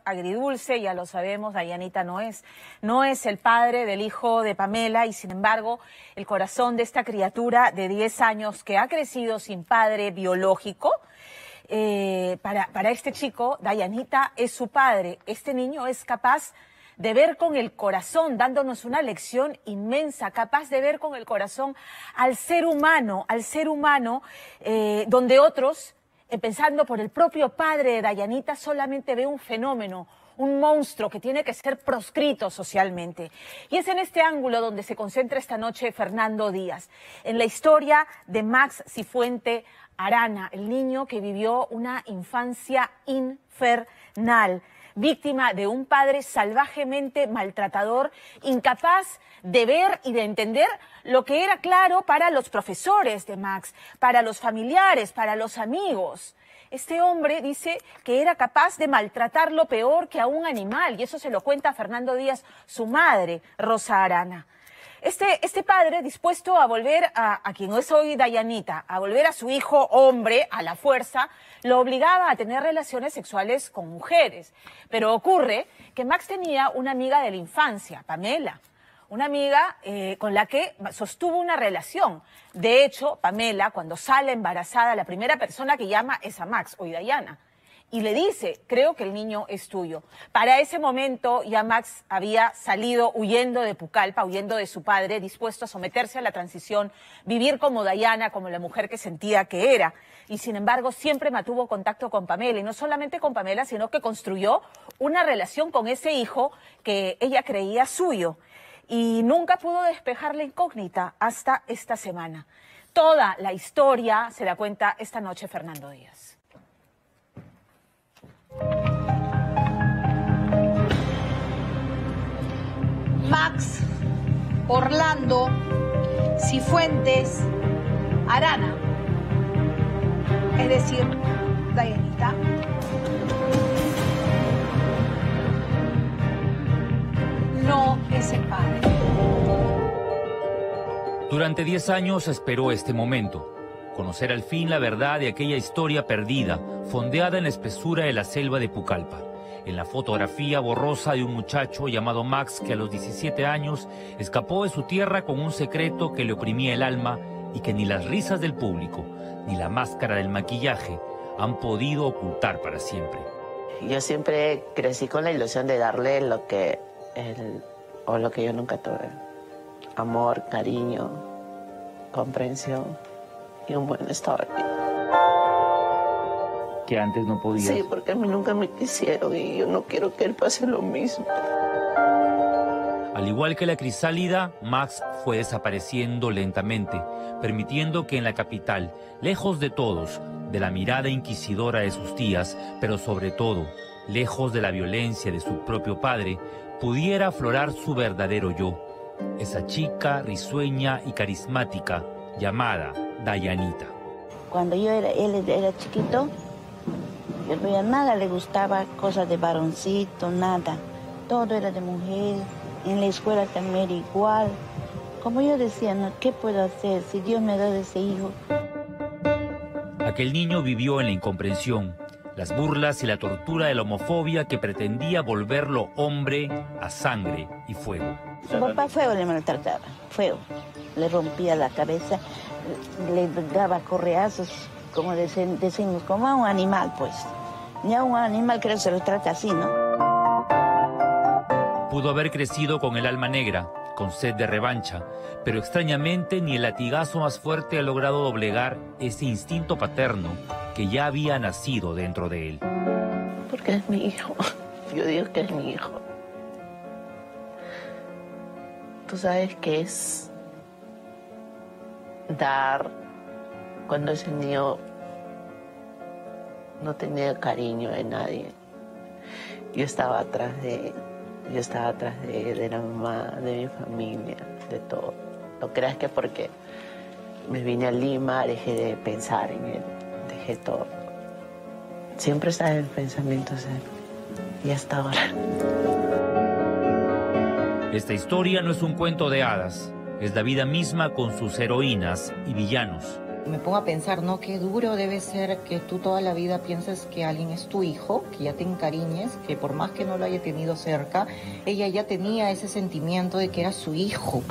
agridulce, ya lo sabemos, Dayanita no es el padre del hijo de Pamela y sin embargo el corazón de esta criatura de 10 años que ha crecido sin padre biológico, para este chico, Dayanita es su padre. Este niño es capaz de ver con el corazón, dándonos una lección inmensa, capaz de ver con el corazón al ser humano, donde otros, empezando por el propio padre de Dayanita, solamente ve un fenómeno, un monstruo que tiene que ser proscrito socialmente. Y es en este ángulo donde se concentra esta noche Fernando Díaz, en la historia de Max Cifuente Arana, el niño que vivió una infancia infernal, víctima de un padre salvajemente maltratador, incapaz de ver y de entender lo que era claro para los profesores de Max, para los familiares, para los amigos. Este hombre dice que era capaz de maltratarlo peor que a un animal, y eso se lo cuenta a Fernando Díaz, su madre, Rosa Arana. Este padre, dispuesto a volver a quien es hoy Dayanita, a volver a su hijo hombre a la fuerza, lo obligaba a tener relaciones sexuales con mujeres. Pero ocurre que Max tenía una amiga de la infancia, Pamela, una amiga con la que sostuvo una relación. De hecho, Pamela, cuando sale embarazada, la primera persona que llama es a Max, hoy Dayana, y le dice, creo que el niño es tuyo. Para ese momento ya Max había salido huyendo de Pucallpa, huyendo de su padre, dispuesto a someterse a la transición, vivir como Dayana, como la mujer que sentía que era. Y sin embargo siempre mantuvo contacto con Pamela, y no solamente con Pamela, sino que construyó una relación con ese hijo que ella creía suyo. Y nunca pudo despejar la incógnita hasta esta semana. Toda la historia se la cuenta esta noche Fernando Díaz. Max Orlando Cifuentes Arana, es decir, Dayanita, no es el padre. Durante 10 años esperó este momento, conocer al fin la verdad de aquella historia perdida, fondeada en la espesura de la selva de Pucallpa, en la fotografía borrosa de un muchacho llamado Max que a los 17 años escapó de su tierra con un secreto que le oprimía el alma y que ni las risas del público ni la máscara del maquillaje han podido ocultar para siempre. Yo siempre crecí con la ilusión de darle lo que yo nunca tuve: amor, cariño, comprensión y un buen estado de vida. Que antes no podías. Sí, porque a mí nunca me quisieron y yo no quiero que él pase lo mismo. Al igual que la crisálida, Max fue desapareciendo lentamente, permitiendo que en la capital, lejos de todos, de la mirada inquisidora de sus tías, pero sobre todo, lejos de la violencia de su propio padre, pudiera aflorar su verdadero yo, esa chica risueña y carismática llamada Dayanita. Cuando él era chiquito, yo no veía nada, le gustaba cosas de varoncito, nada. Todo era de mujer, en la escuela también era igual. Como yo decía, no, ¿qué puedo hacer si Dios me da ese hijo? Aquel niño vivió en la incomprensión, las burlas y la tortura de la homofobia que pretendía volverlo hombre a sangre y fuego. Su papá feo le maltrataba, feo. Le rompía la cabeza, le daba correazos, como decimos, como a un animal, pues. Ni a un animal creo que se lo trata así, ¿no? Pudo haber crecido con el alma negra, con sed de revancha, pero extrañamente ni el latigazo más fuerte ha logrado doblegar ese instinto paterno que ya había nacido dentro de él. Porque es mi hijo. Yo digo que es mi hijo. Tú sabes que es dar cuando ese niño no tenía cariño de nadie. Yo estaba atrás de él. Yo estaba atrás de él, de la mamá, de mi familia, de todo. No creas que porque me vine a Lima dejé de pensar en él, dejé todo. Siempre está en el pensamiento de él. Y hasta ahora. Esta historia no es un cuento de hadas, es la vida misma con sus heroínas y villanos. Me pongo a pensar, ¿no? Qué duro debe ser que tú toda la vida pienses que alguien es tu hijo, que ya te encariñes, que por más que no lo haya tenido cerca, ella ya tenía ese sentimiento de que era su hijo.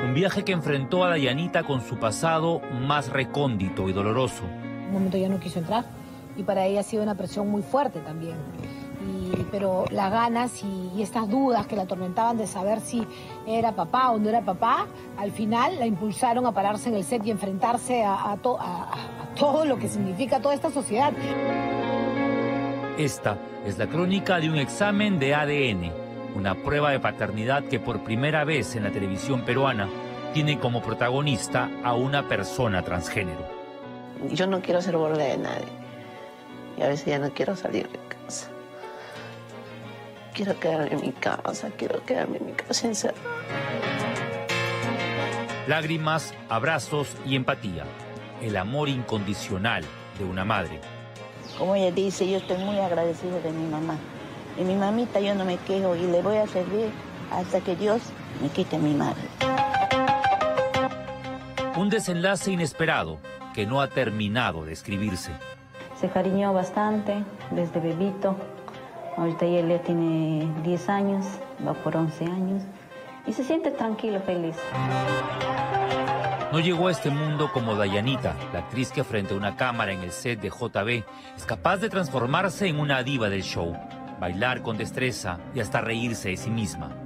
Un viaje que enfrentó a Dayanita con su pasado más recóndito y doloroso. En un momento ya no quiso entrar y para ella ha sido una presión muy fuerte también. Pero las ganas y estas dudas que la atormentaban de saber si era papá o no era papá, al final la impulsaron a pararse en el set y enfrentarse a todo lo que significa toda esta sociedad. Esta es la crónica de un examen de ADN, una prueba de paternidad que por primera vez en la televisión peruana tiene como protagonista a una persona transgénero. Yo no quiero ser burla de nadie y a veces ya no quiero salir de casa. Quiero quedarme en mi casa encerrada. Lágrimas, abrazos y empatía. El amor incondicional de una madre. Como ella dice, yo estoy muy agradecida de mi mamá. De mi mamita yo no me quejo y le voy a servir hasta que Dios me quite a mi madre. Un desenlace inesperado que no ha terminado de escribirse. Se cariñó bastante desde bebito. Ahorita ella tiene 10 años, va por 11 años y se siente tranquilo, feliz. No llegó a este mundo como Dayanita, la actriz que frente a una cámara en el set de JB es capaz de transformarse en una diva del show, bailar con destreza y hasta reírse de sí misma.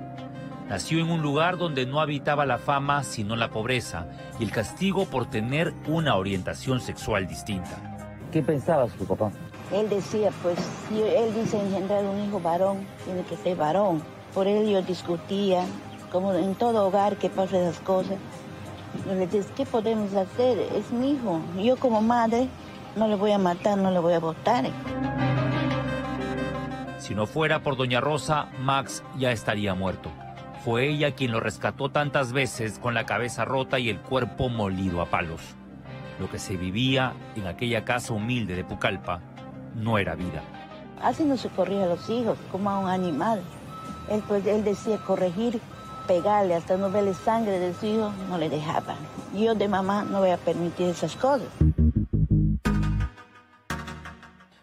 Nació en un lugar donde no habitaba la fama sino la pobreza y el castigo por tener una orientación sexual distinta. ¿Qué pensaba su papá? Él decía, pues, si él dice engendrar un hijo varón, tiene que ser varón. Por él yo discutía, como en todo hogar que pasa esas cosas. Yo le decía, ¿qué podemos hacer? Es mi hijo. Yo como madre no le voy a matar, no le voy a botar. Si no fuera por doña Rosa, Max ya estaría muerto. Fue ella quien lo rescató tantas veces con la cabeza rota y el cuerpo molido a palos. Lo que se vivía en aquella casa humilde de Pucallpa no era vida. Así no se corrige a los hijos, como a un animal. Él decía corregir, pegarle, hasta no verle sangre de su hijo, no le dejaba. Yo de mamá no voy a permitir esas cosas.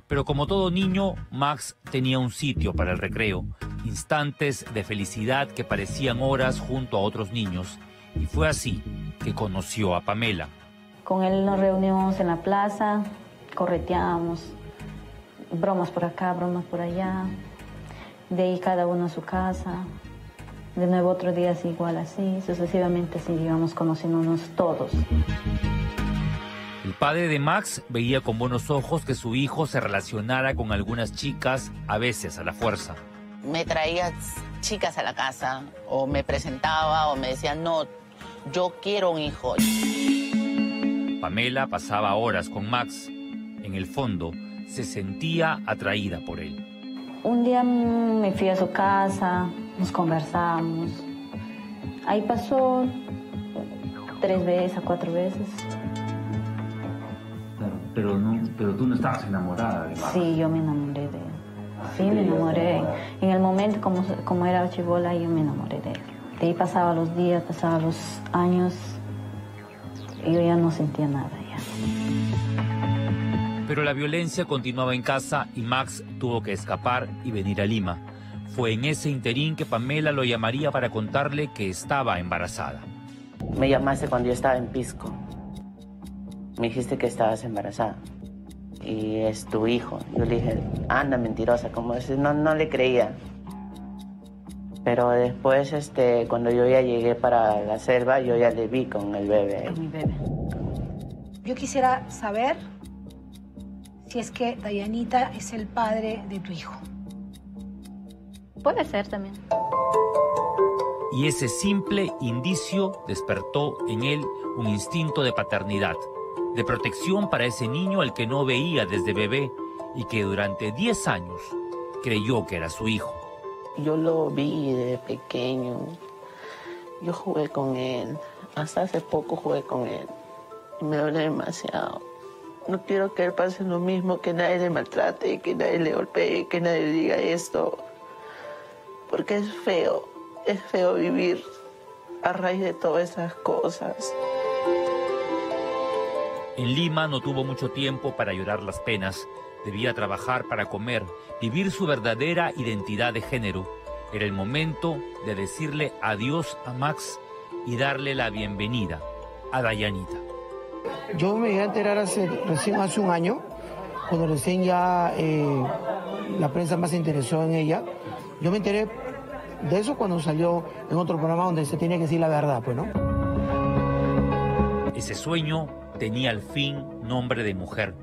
Pero como todo niño, Max tenía un sitio para el recreo, instantes de felicidad que parecían horas junto a otros niños. Y fue así que conoció a Pamela. Con él nos reunimos en la plaza, correteábamos, bromas por acá, bromas por allá. De ahí cada uno a su casa. De nuevo otro día así, igual así, sucesivamente así íbamos conociéndonos todos. El padre de Max veía con buenos ojos que su hijo se relacionara con algunas chicas, a veces a la fuerza. Me traía chicas a la casa, o me presentaba, o me decía, no, yo quiero un hijo. Pamela pasaba horas con Max. En el fondo, se sentía atraída por él. Un día me fui a su casa, nos conversamos. Ahí pasó 3 veces a 4 veces. Claro, pero tú no estabas enamorada de Max. Sí, yo me enamoré de él. Sí, me enamoré. En el momento, como era chibola, yo me enamoré de él. De ahí pasaban los días, pasaban los años, y yo ya no sentía nada ya. Pero la violencia continuaba en casa y Max tuvo que escapar y venir a Lima. Fue en ese interín que Pamela lo llamaría para contarle que estaba embarazada. Me llamaste cuando yo estaba en Pisco. Me dijiste que estabas embarazada. Y es tu hijo. Yo le dije, anda, mentirosa, como es, no le creía. Pero después, cuando yo ya llegué para la selva, yo ya le vi con el bebé. Con mi bebé. Yo quisiera saber si es que Dayanita es el padre de tu hijo. Puede ser también. Y ese simple indicio despertó en él un instinto de paternidad, de protección para ese niño al que no veía desde bebé y que durante 10 años creyó que era su hijo. Yo lo vi de pequeño. Yo jugué con él. Hasta hace poco jugué con él. Y me duele demasiado. No quiero que él pase lo mismo, que nadie le maltrate, que nadie le golpee, que nadie le diga esto. Porque es feo vivir a raíz de todas esas cosas. En Lima no tuvo mucho tiempo para llorar las penas. Debía trabajar para comer, vivir su verdadera identidad de género. Era el momento de decirle adiós a Max y darle la bienvenida a Dayanita. Yo me llegué a enterar recién hace un año, cuando recién ya la prensa más se interesó en ella. Yo me enteré de eso cuando salió en otro programa donde se tenía que decir la verdad, pues, ¿no? Ese sueño tenía al fin nombre de mujer.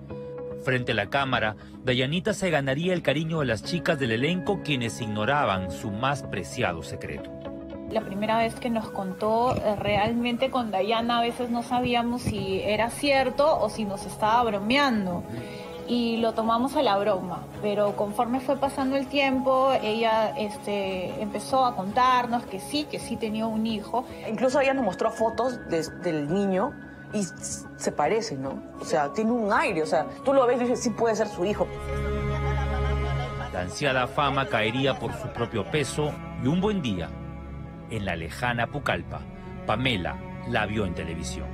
Frente a la cámara, Dayanita se ganaría el cariño de las chicas del elenco, quienes ignoraban su más preciado secreto. La primera vez que nos contó, realmente con Dayana a veces no sabíamos si era cierto o si nos estaba bromeando. Y lo tomamos a la broma, pero conforme fue pasando el tiempo, ella empezó a contarnos que sí tenía un hijo. Incluso ella nos mostró fotos del niño y se parece, ¿no? O sea, tiene un aire, o sea, tú lo ves y dices, sí puede ser su hijo. La ansiada fama caería por su propio peso y un buen día, en la lejana Pucallpa, Pamela la vio en televisión.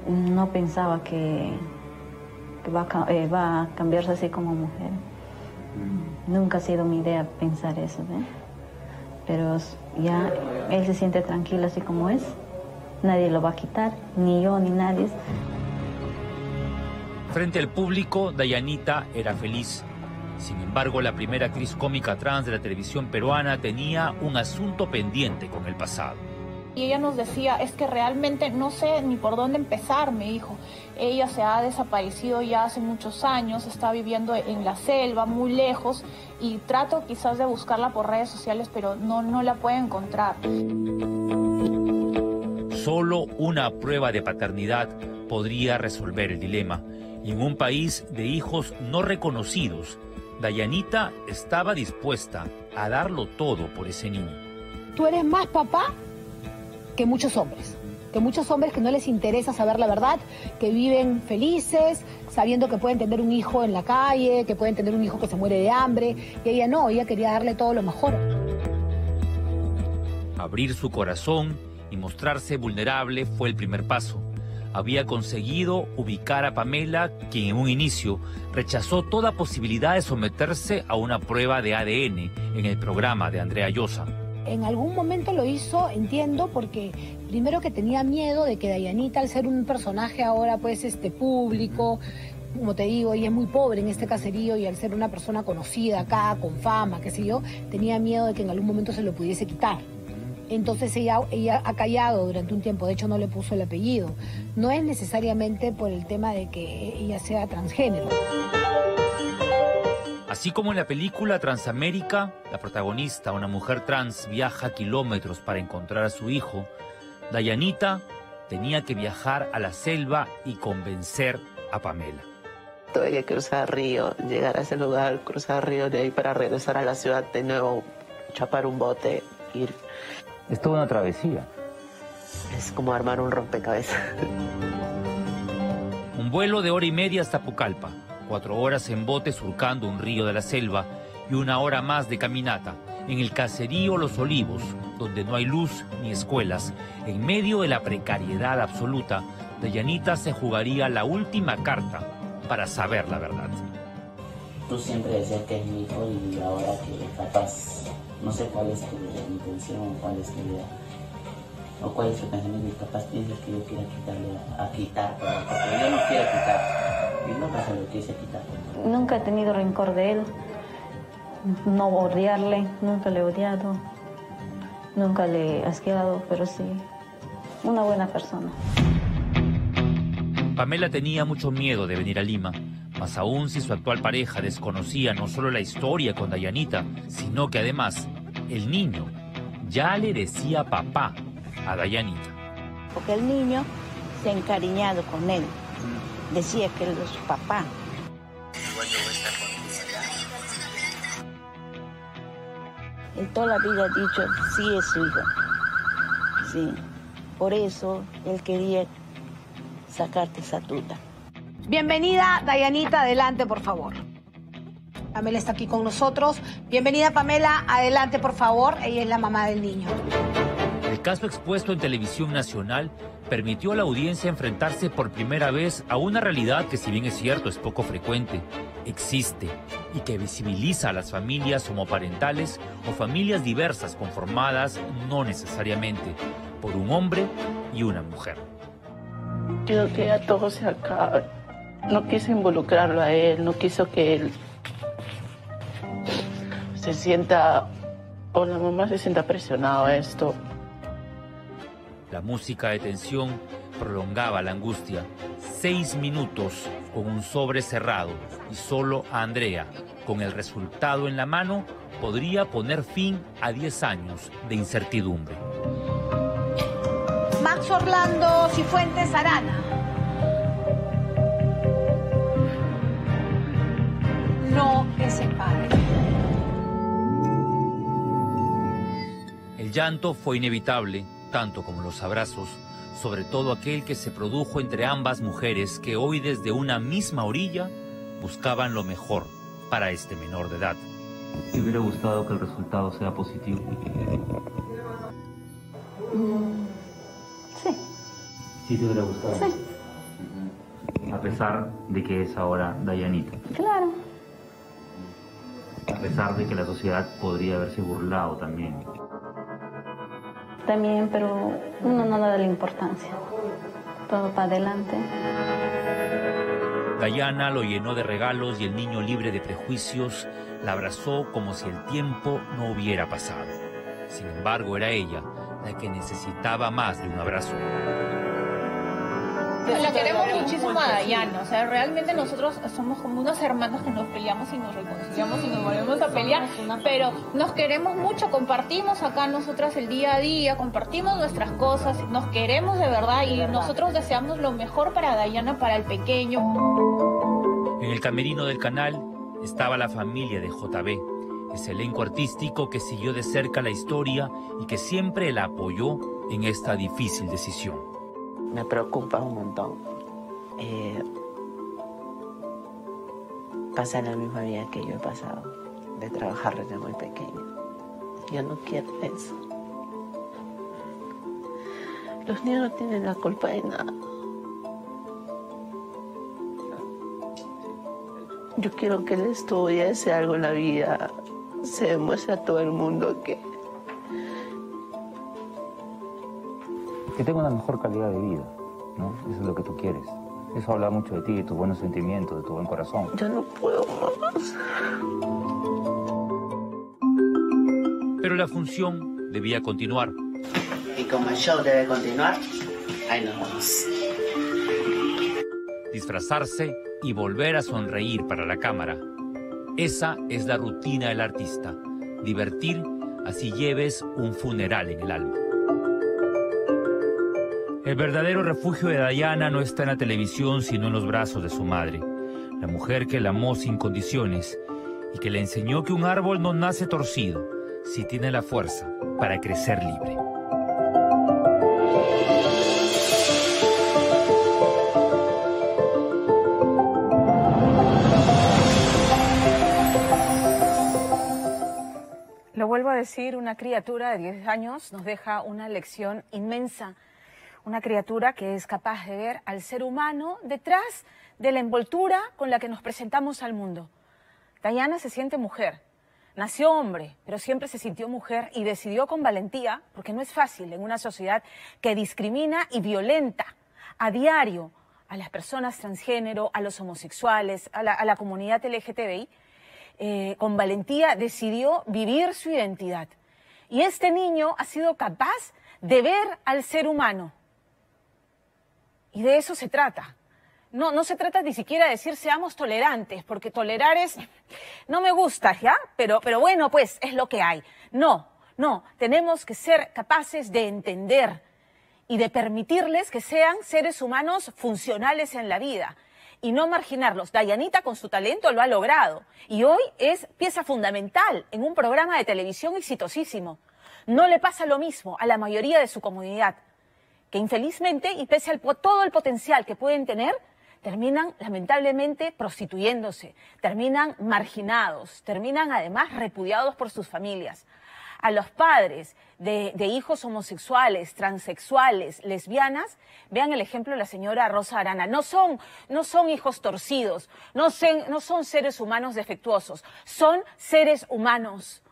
No pensaba que va a cambiarse así como mujer. Nunca ha sido mi idea pensar eso, ¿eh? Pero ya él se siente tranquilo así como es. Nadie lo va a quitar, ni yo ni nadie. Frente al público, Dayanita era feliz. Sin embargo, la primera actriz cómica trans de la televisión peruana tenía un asunto pendiente con el pasado. Y ella nos decía, es que realmente no sé ni por dónde empezar, me dijo. Ella se ha desaparecido ya hace muchos años, está viviendo en la selva, muy lejos, y trato quizás de buscarla por redes sociales, pero no la puedo encontrar. Solo una prueba de paternidad podría resolver el dilema. Y en un país de hijos no reconocidos, Dayanita estaba dispuesta a darlo todo por ese niño. Tú eres más papá que muchos hombres que no les interesa saber la verdad, que viven felices, sabiendo que pueden tener un hijo en la calle, que pueden tener un hijo que se muere de hambre, y ella no, ella quería darle todo lo mejor. Abrir su corazón y mostrarse vulnerable fue el primer paso. Había conseguido ubicar a Pamela, quien en un inicio rechazó toda posibilidad de someterse a una prueba de ADN en el programa de Andrea Llosa. En algún momento lo hizo, entiendo, porque primero que tenía miedo de que Dayanita, al ser un personaje ahora pues público, como te digo, ella es muy pobre en este caserío, y al ser una persona conocida acá, con fama, qué sé yo, tenía miedo de que en algún momento se lo pudiese quitar. Entonces ella ha callado durante un tiempo, de hecho no le puso el apellido. No es necesariamente por el tema de que ella sea transgénero. Así como en la película Transamérica, la protagonista, una mujer trans, viaja kilómetros para encontrar a su hijo, Dayanita tenía que viajar a la selva y convencer a Pamela. Tuve que cruzar río, llegar a ese lugar, cruzar río, de ahí para regresar a la ciudad de nuevo, chapar un bote, ir. Es toda una travesía. Es como armar un rompecabezas. Un vuelo de 1 hora y media hasta Pucallpa, 4 horas en bote surcando un río de la selva y 1 hora más de caminata en el caserío Los Olivos, donde no hay luz ni escuelas. En medio de la precariedad absoluta, Dayanita se jugaría la última carta para saber la verdad. Tú siempre decías que es mi hijo y ahora que capaz, no sé cuál es tu intención, cuál es tu idea, o cuál es tu pensamiento, y capaz piensas que yo quiera quitar, porque yo no quiero quitar, y nunca se lo quise quitar. Nunca he tenido rencor de él, no odiarle, nunca le he odiado, nunca le he asqueado, pero sí, una buena persona. Pamela tenía mucho miedo de venir a Lima, más aún si su actual pareja desconocía no solo la historia con Dayanita, sino que además el niño ya le decía papá a Dayanita. Porque el niño se ha encariñado con él, decía que él es su papá. Él toda la vida ha dicho, sí es su hijo, sí, por eso él quería sacarte esa duda. Bienvenida, Dayanita, adelante, por favor. Pamela está aquí con nosotros. Bienvenida, Pamela, adelante, por favor. Ella es la mamá del niño. El caso expuesto en televisión nacional permitió a la audiencia enfrentarse por primera vez a una realidad que, si bien es cierto, es poco frecuente, existe y que visibiliza a las familias homoparentales o familias diversas conformadas no necesariamente por un hombre y una mujer. Quiero que ya todo se acabe. No quise involucrarlo a él, no quiso que él se sienta, o la mamá se sienta presionado a esto. La música de tensión prolongaba la angustia. 6 minutos con un sobre cerrado y solo a Andrea, con el resultado en la mano, podría poner fin a 10 años de incertidumbre. Max Orlando Cifuentes Arana. No es el padre. El llanto fue inevitable, tanto como los abrazos, sobre todo aquel que se produjo entre ambas mujeres que hoy desde una misma orilla buscaban lo mejor para este menor de edad. ¿Te hubiera gustado que el resultado sea positivo? Sí. ¿Sí te hubiera gustado? Sí. A pesar de que es ahora Dayanita. Claro. A pesar de que la sociedad podría haberse burlado también. También, pero uno no da la importancia. Todo para adelante. Dayana lo llenó de regalos y el niño, libre de prejuicios, la abrazó como si el tiempo no hubiera pasado. Sin embargo, era ella la que necesitaba más de un abrazo. La queremos muchísimo a Dayana, o sea, realmente nosotros somos como unos hermanos que nos peleamos y nos reconciliamos y nos volvemos a pelear, pero nos queremos mucho, compartimos acá nosotras el día a día, compartimos nuestras cosas, nos queremos de verdad y nosotros deseamos lo mejor para Dayana, para el pequeño. En el camerino del canal estaba la familia de JB, ese elenco artístico que siguió de cerca la historia y que siempre la apoyó en esta difícil decisión. Me preocupa un montón. Pasa la misma vida que yo he pasado, de trabajar desde muy pequeño. Yo no quiero eso. Los niños no tienen la culpa de nada. Yo quiero que él estudie, sea algo en la vida, se demuestre a todo el mundo que tenga una mejor calidad de vida, ¿no? Eso es lo que tú quieres. Eso habla mucho de ti, de tus buenos sentimientos, de tu buen corazón. Yo no puedo más. Pero la función debía continuar. Y como el show debe continuar, ahí nos vamos. Disfrazarse y volver a sonreír para la cámara. Esa es la rutina del artista. Divertir, así lleves un funeral en el alma. El verdadero refugio de Dayana no está en la televisión, sino en los brazos de su madre, la mujer que la amó sin condiciones y que le enseñó que un árbol no nace torcido si tiene la fuerza para crecer libre. Lo vuelvo a decir, una criatura de 10 años nos deja una lección inmensa. Una criatura que es capaz de ver al ser humano detrás de la envoltura con la que nos presentamos al mundo. Dayana se siente mujer. Nació hombre, pero siempre se sintió mujer y decidió con valentía, porque no es fácil en una sociedad que discrimina y violenta a diario a las personas transgénero, a los homosexuales, a la comunidad LGTBI, con valentía decidió vivir su identidad. Y este niño ha sido capaz de ver al ser humano. Y de eso se trata. No se trata ni siquiera de decir seamos tolerantes, porque tolerar es, no me gusta, ¿ya? Pero bueno, pues es lo que hay. No, tenemos que ser capaces de entender y de permitirles que sean seres humanos funcionales en la vida y no marginarlos. Dayanita con su talento lo ha logrado y hoy es pieza fundamental en un programa de televisión exitosísimo. No le pasa lo mismo a la mayoría de su comunidad, que infelizmente, y pese a todo el potencial que pueden tener, terminan lamentablemente prostituyéndose, terminan marginados, terminan además repudiados por sus familias. a los padres de hijos homosexuales, transexuales, lesbianas, vean el ejemplo de la señora Rosa Arana. No son hijos torcidos, no son seres humanos defectuosos, son seres humanos.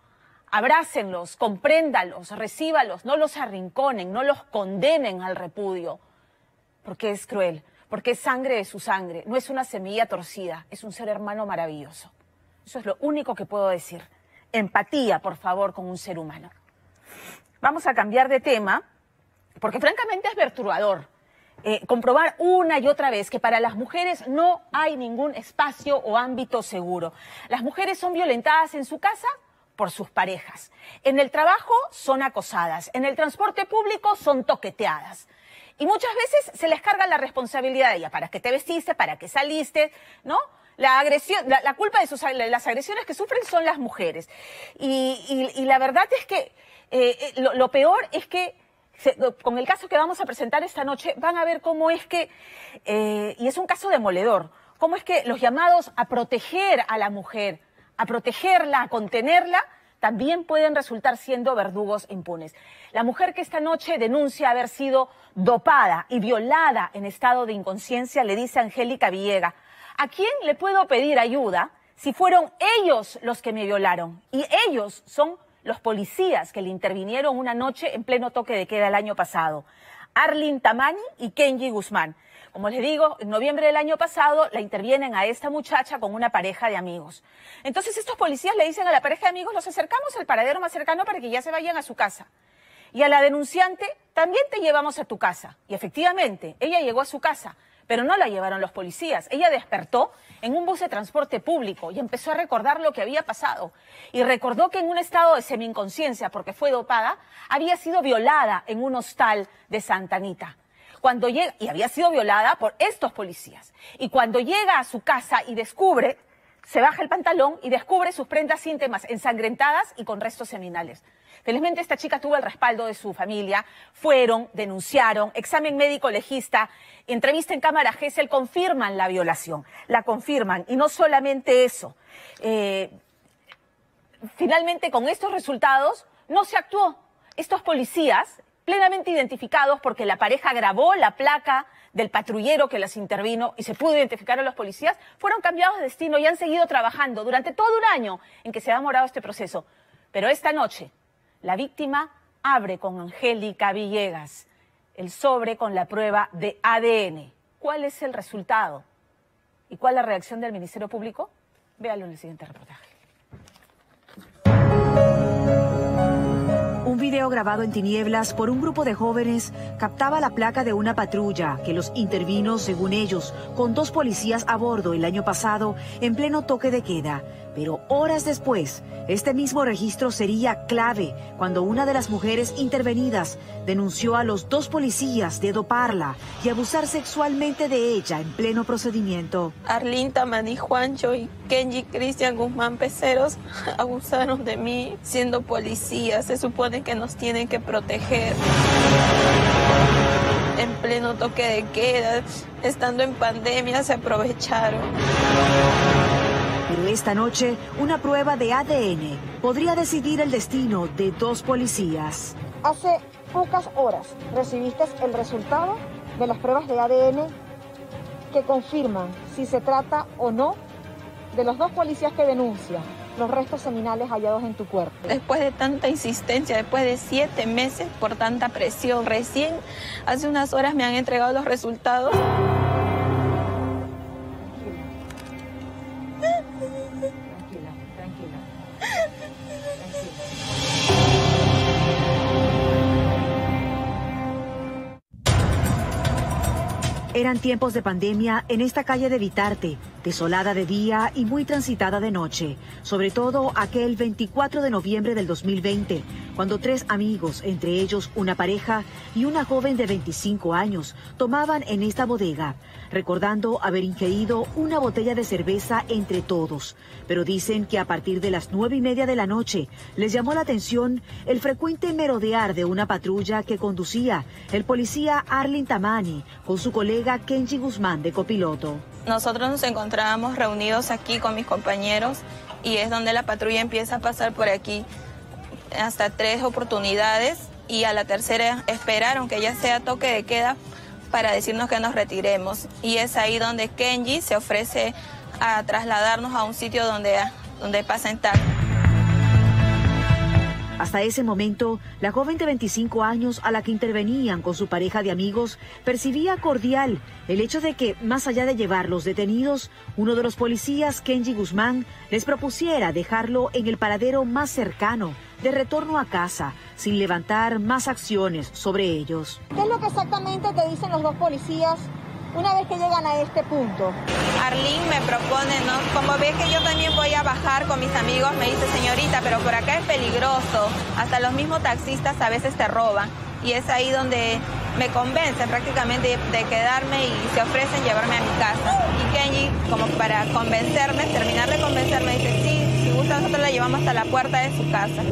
Abrácenlos, compréndalos, recíbalos, no los arrinconen, no los condenen al repudio, porque es cruel, porque es sangre de su sangre, no es una semilla torcida, es un ser hermano maravilloso. Eso es lo único que puedo decir. Empatía, por favor, con un ser humano. Vamos a cambiar de tema, porque francamente es perturbador comprobar una y otra vez que para las mujeres no hay ningún espacio o ámbito seguro. Las mujeres son violentadas en su casa por sus parejas. En el trabajo son acosadas. En el transporte público son toqueteadas. Y muchas veces se les carga la responsabilidad de ella. ¿Para qué te vestiste? ¿Para qué saliste? ¿No? La culpa de las agresiones que sufren son las mujeres. Y la verdad es que lo peor es que con el caso que vamos a presentar esta noche van a ver cómo es que, y es un caso demoledor, cómo es que los llamados a proteger a la mujer, a protegerla, a contenerla, también pueden resultar siendo verdugos impunes. La mujer que esta noche denuncia haber sido dopada y violada en estado de inconsciencia le dice a Angélica Villegas: ¿a quién le puedo pedir ayuda si fueron ellos los que me violaron? Y ellos son los policías que le intervinieron una noche en pleno toque de queda el año pasado. Arlene Tamani y Kenji Guzmán. Como les digo, en noviembre del año pasado la intervienen a esta muchacha con una pareja de amigos. Entonces estos policías le dicen a la pareja de amigos: los acercamos al paradero más cercano para que ya se vayan a su casa. Y a la denunciante: también te llevamos a tu casa. Y efectivamente, ella llegó a su casa, pero no la llevaron los policías. Ella despertó en un bus de transporte público y empezó a recordar lo que había pasado. Y recordó que en un estado de semi-inconsciencia, porque fue dopada, había sido violada en un hostal de Santa Anita. Cuando llega, y había sido violada por estos policías. Y cuando llega a su casa y descubre, se baja el pantalón y descubre sus prendas íntimas ensangrentadas y con restos seminales. Felizmente esta chica tuvo el respaldo de su familia, fueron, denunciaron, examen médico legista, entrevista en cámara Gesell, confirman la violación, la confirman. Y no solamente eso, finalmente con estos resultados no se actuó. Estos policías, plenamente identificados porque la pareja grabó la placa del patrullero que las intervino y se pudo identificar a los policías, fueron cambiados de destino y han seguido trabajando durante todo un año en que se ha demorado este proceso. Pero esta noche la víctima abre con Angélica Villegas el sobre con la prueba de ADN. ¿Cuál es el resultado? ¿Y cuál es la reacción del Ministerio Público? Véalo en el siguiente reportaje. Un video grabado en tinieblas por un grupo de jóvenes captaba la placa de una patrulla que los intervino, según ellos, con 2 policías a bordo el año pasado en pleno toque de queda. Pero horas después, este mismo registro sería clave cuando una de las mujeres intervenidas denunció a los 2 policías de doparla y abusar sexualmente de ella en pleno procedimiento. Arlene Tamani Juancho y Kenji Cristian Guzmán Peceros abusaron de mí siendo policías. Se supone que nos tienen que proteger. En pleno toque de queda, estando en pandemia, se aprovecharon. Pero esta noche, una prueba de ADN podría decidir el destino de 2 policías. Hace pocas horas recibiste el resultado de las pruebas de ADN que confirman si se trata o no de los 2 policías que denuncian los restos seminales hallados en tu cuerpo. Después de tanta insistencia, después de 7 meses por tanta presión, recién hace unas horas me han entregado los resultados. Eran tiempos de pandemia en esta calle de Vitarte, desolada de día y muy transitada de noche, sobre todo aquel 24 de noviembre del 2020, cuando 3 amigos, entre ellos una pareja y una joven de 25 años, tomaban en esta bodega, recordando haber ingerido una botella de cerveza entre todos. Pero dicen que a partir de las 9:30 de la noche les llamó la atención el frecuente merodear de una patrulla que conducía el policía Arlene Tamani con su colega Kenji Guzmán de copiloto. Nosotros nos encontrábamos reunidos aquí con mis compañeros y es donde la patrulla empieza a pasar por aquí. hasta 3 oportunidades y a la tercera esperaron que ya sea toque de queda para decirnos que nos retiremos. Y es ahí donde Kenji se ofrece a trasladarnos a un sitio donde pasa en taxi. Hasta ese momento, la joven de 25 años a la que intervenían con su pareja de amigos percibía cordial el hecho de que, más allá de llevarlos detenidos, uno de los policías, Kenji Guzmán, les propusiera dejarlo en el paradero más cercano, de retorno a casa, sin levantar más acciones sobre ellos. ¿Qué es lo que exactamente te dicen los dos policías una vez que llegan a este punto? Arlene me propone, ¿no? Como ves que yo también voy a bajar con mis amigos, me dice, señorita, pero por acá es peligroso. Hasta los mismos taxistas a veces te roban. Y es ahí donde me convencen prácticamente de quedarme y se ofrecen llevarme a mi casa. Y Kenji, como para convencerme, terminar de convencerme, dice, sí, si gusta nosotros la llevamos hasta la puerta de su casa.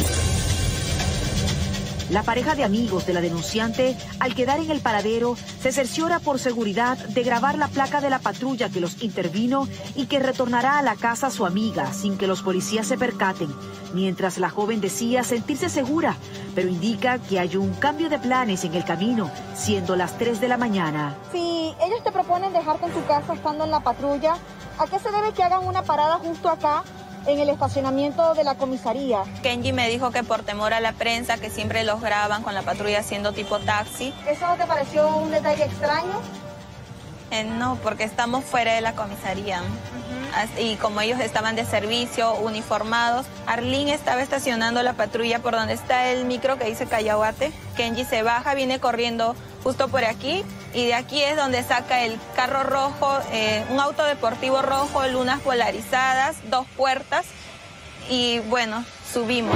La pareja de amigos de la denunciante, al quedar en el paradero, se cerciora por seguridad de grabar la placa de la patrulla que los intervino y que retornará a la casa a su amiga sin que los policías se percaten, mientras la joven decía sentirse segura, pero indica que hay un cambio de planes en el camino, siendo las 3 de la mañana. Si ellos te proponen dejarte en tu casa estando en la patrulla, ¿a qué se debe que hagan una parada justo acá en el estacionamiento de la comisaría? Kenji me dijo que por temor a la prensa, que siempre los graban con la patrulla haciendo tipo taxi. ¿Eso no te pareció un detalle extraño? No, porque estamos fuera de la comisaría. Y como ellos estaban de servicio, uniformados, Arlene estaba estacionando la patrulla por donde está el micro que dice Cayahuate. Kenji se baja, viene corriendo justo por aquí y de aquí es donde saca el carro rojo, un auto deportivo rojo, lunas polarizadas, 2 puertas y bueno, subimos.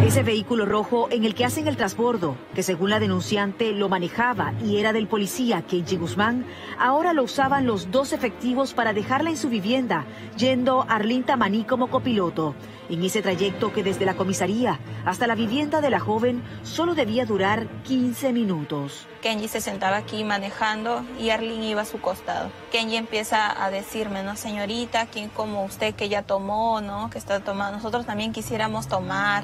Ese vehículo rojo en el que hacen el transbordo, que según la denunciante lo manejaba y era del policía Kenji Guzmán, ahora lo usaban los 2 efectivos para dejarla en su vivienda, yendo Arlene Tamaní como copiloto. En ese trayecto que desde la comisaría hasta la vivienda de la joven solo debía durar 15 minutos. Kenji se sentaba aquí manejando y Arlene iba a su costado. Kenji empieza a decirme, no señorita, ¿quién como usted que ya tomó, no? Que está tomando, nosotros también quisiéramos tomar.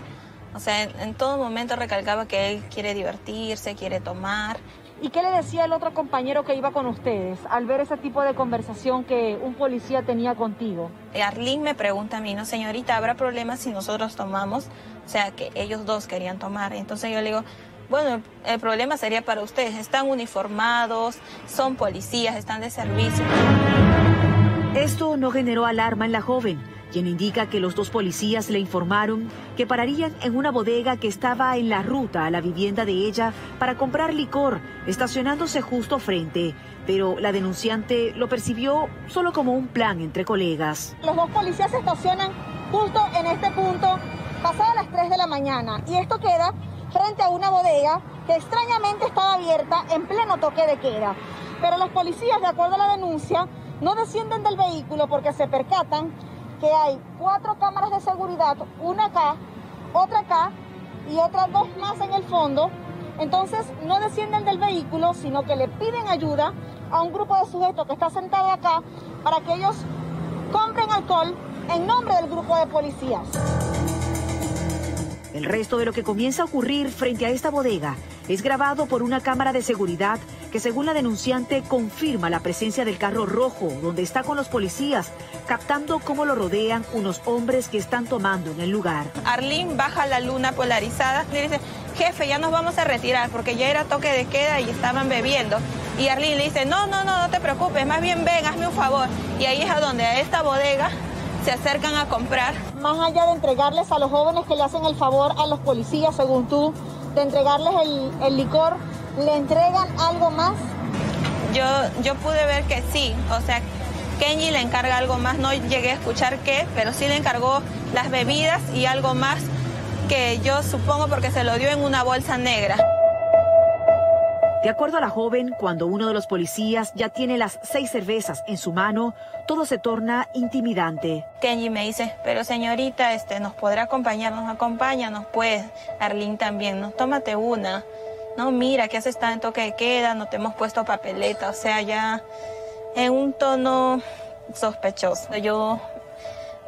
O sea, en todo momento recalcaba que él quiere divertirse, quiere tomar. ¿Y qué le decía el otro compañero que iba con ustedes al ver ese tipo de conversación que un policía tenía contigo? Arlene me pregunta a mí, no señorita, ¿habrá problemas si nosotros tomamos? O sea, que ellos dos querían tomar. Entonces yo le digo, bueno, el problema sería para ustedes. Están uniformados, son policías, están de servicio. Esto no generó alarma en la joven, quien indica que los 2 policías le informaron que pararían en una bodega que estaba en la ruta a la vivienda de ella para comprar licor, estacionándose justo frente. Pero la denunciante lo percibió solo como un plan entre colegas. Los 2 policías se estacionan justo en este punto, pasadas las 3 de la mañana. Y esto queda frente a una bodega que extrañamente estaba abierta en pleno toque de queda. Pero los policías, de acuerdo a la denuncia, no descienden del vehículo porque se percatan que hay 4 cámaras de seguridad, una acá, otra acá y otras 2 más en el fondo. Entonces no descienden del vehículo, sino que le piden ayuda a un grupo de sujetos que está sentado acá para que ellos compren alcohol en nombre del grupo de policías. El resto de lo que comienza a ocurrir frente a esta bodega es grabado por una cámara de seguridad que, según la denunciante, confirma la presencia del carro rojo, donde está con los policías, captando cómo lo rodean unos hombres que están tomando en el lugar. Arlene baja la luna polarizada y le dice, jefe, ya nos vamos a retirar porque ya era toque de queda y estaban bebiendo. Y Arlene le dice, no te preocupes, más bien ven, hazme un favor. Y ahí es a donde a esta bodega se acercan a comprar. Más allá de entregarles a los jóvenes que le hacen el favor a los policías, según tú, de entregarles el licor, ¿le entregan algo más? Yo pude ver que sí, o sea, Kenji le encarga algo más, no llegué a escuchar qué, pero sí le encargó las bebidas y algo más que yo supongo porque se lo dio en una bolsa negra. De acuerdo a la joven, cuando uno de los policías ya tiene las 6 cervezas en su mano, todo se torna intimidante. Kenji me dice, pero señorita, ¿nos podrá acompañar? Acompáñanos pues, Arlene también, ¿no? Tómate una. No, mira, que has estado en toque de queda, no te hemos puesto papeleta, o sea, ya en un tono sospechoso. Yo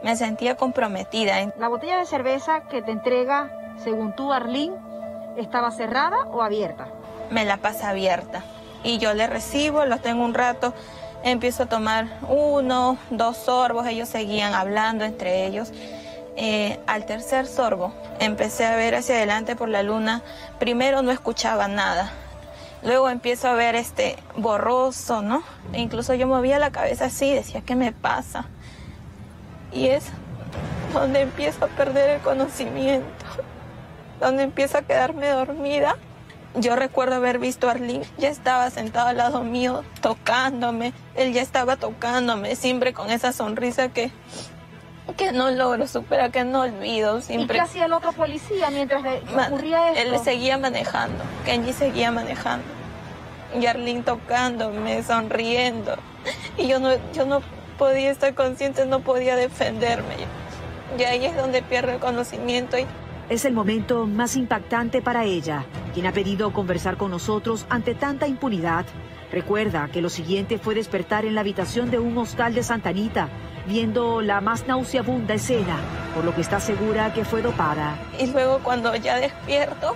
Me sentía comprometida. La botella de cerveza que te entrega, según tú, Arlene, ¿estaba cerrada o abierta? Me la pasa abierta. Y yo le recibo, lo tengo un rato, empiezo a tomar 1, 2 sorbos, ellos seguían hablando entre ellos. Al tercer sorbo empecé a ver hacia adelante por la luna. Primero no escuchaba nada. Luego empiezo a ver borroso, ¿no? E incluso yo movía la cabeza así, decía, ¿qué me pasa? Y es donde empiezo a perder el conocimiento, donde empiezo a quedarme dormida. Yo recuerdo haber visto a Arlene, ya estaba sentado al lado mío, tocándome. Él ya estaba tocándome, siempre con esa sonrisa que no logro superar, que no olvido. Siempre. ¿Y qué hacía el otro policía mientras ocurría esto? Él seguía manejando, Kenji seguía manejando. Y Arlene tocándome, sonriendo. Y yo no podía estar consciente, no podía defenderme. Y ahí es donde pierdo el conocimiento. Es el momento más impactante para ella, quien ha pedido conversar con nosotros ante tanta impunidad. Recuerda que lo siguiente fue despertar en la habitación de un hostal de Santa Anita, viendo la más nauseabunda escena, por lo que está segura que fue dopada. Y luego cuando ya despierto,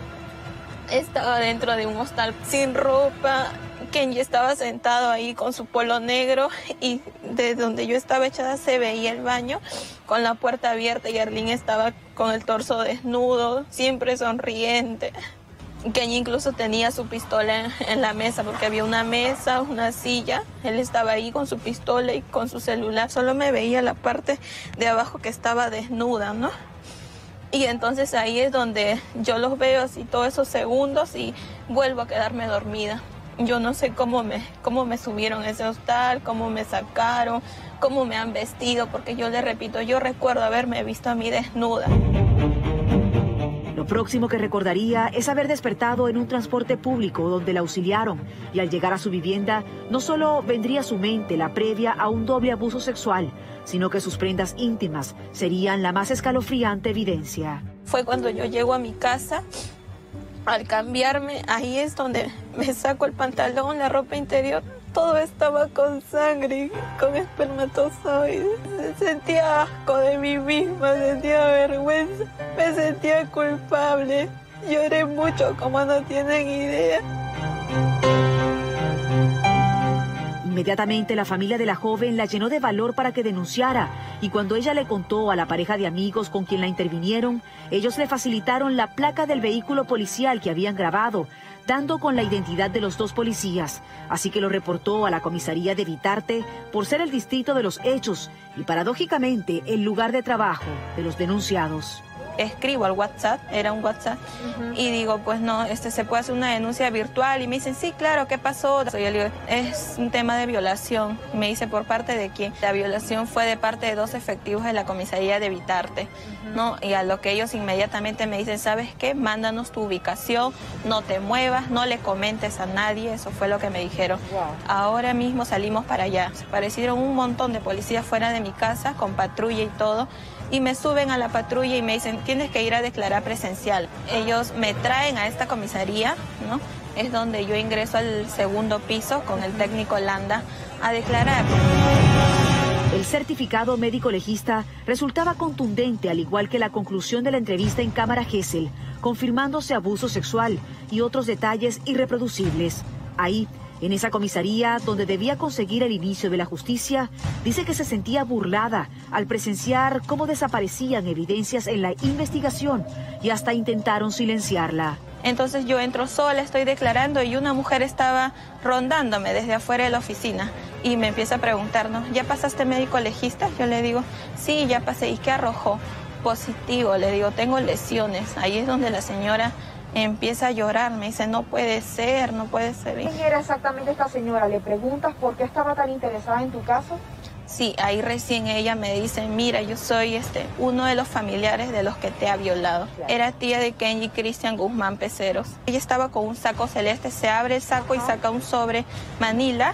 estaba dentro de un hostal sin ropa. Kenji estaba sentado ahí con su polo negro y de donde yo estaba echada se veía el baño con la puerta abierta y Arlene estaba con el torso desnudo, siempre sonriente. Kenji incluso tenía su pistola en la mesa porque había una mesa, una silla. Él estaba ahí con su pistola y con su celular. Solo me veía la parte de abajo que estaba desnuda, ¿no? Y entonces ahí es donde yo los veo así todos esos segundos y vuelvo a quedarme dormida. Yo no sé cómo me subieron a ese hostal, cómo me sacaron, cómo me han vestido, porque yo le repito, yo recuerdo haberme visto a mí desnuda. Lo próximo que recordaría es haber despertado en un transporte público donde la auxiliaron y al llegar a su vivienda no solo vendría a su mente la previa a un doble abuso sexual, sino que sus prendas íntimas serían la más escalofriante evidencia. Fue cuando yo llego a mi casa. Al cambiarme, ahí es donde me saco el pantalón, la ropa interior, todo estaba con sangre, con espermatozoides. Sentía asco de mí misma, sentía vergüenza, me sentía culpable. Lloré mucho, como no tienen idea. Inmediatamente la familia de la joven la llenó de valor para que denunciara y cuando ella le contó a la pareja de amigos con quien la intervinieron, ellos le facilitaron la placa del vehículo policial que habían grabado, dando con la identidad de los 2 policías. Así que lo reportó a la comisaría de Vitarte por ser el distrito de los hechos y paradójicamente el lugar de trabajo de los denunciados. Escribo al WhatsApp, era un WhatsApp, y digo, pues no, se puede hacer una denuncia virtual, y me dicen, sí, claro, ¿qué pasó? Yo le digo, es un tema de violación. Me dice, ¿por parte de quién? La violación fue de parte de 2 efectivos de la comisaría de Vitarte, ¿no? Y a lo que ellos inmediatamente me dicen, ¿sabes qué? Mándanos tu ubicación, no te muevas, no le comentes a nadie, eso fue lo que me dijeron. Wow. Ahora mismo salimos para allá. Se aparecieron un montón de policías fuera de mi casa, con patrulla y todo, y me suben a la patrulla y me dicen, tienes que ir a declarar presencial. Ellos me traen a esta comisaría, ¿no? Es donde yo ingreso al 2º piso con el técnico Landa a declarar. El certificado médico legista resultaba contundente, al igual que la conclusión de la entrevista en cámara Gesell, confirmándose abuso sexual y otros detalles irreproducibles. Ahí, en esa comisaría donde debía conseguir el inicio de la justicia, dice que se sentía burlada al presenciar cómo desaparecían evidencias en la investigación y hasta intentaron silenciarla. Entonces yo entro sola, estoy declarando y una mujer estaba rondándome desde afuera de la oficina y me empieza a preguntar, ¿no? ¿Ya pasaste médico legista? Yo le digo, sí, ya pasé. ¿Y qué arrojó? Positivo, le digo, tengo lesiones. Ahí es donde la señora empieza a llorar, me dice, no puede ser, no puede ser. ¿Quién era exactamente esta señora? ¿Le preguntas por qué estaba tan interesada en tu caso? Sí, ahí recién ella me dice, mira, yo soy uno de los familiares de los que te ha violado. Claro. Era tía de Kenji Cristian Guzmán Peceros. Ella estaba con un saco celeste, se abre el saco y saca un sobre Manila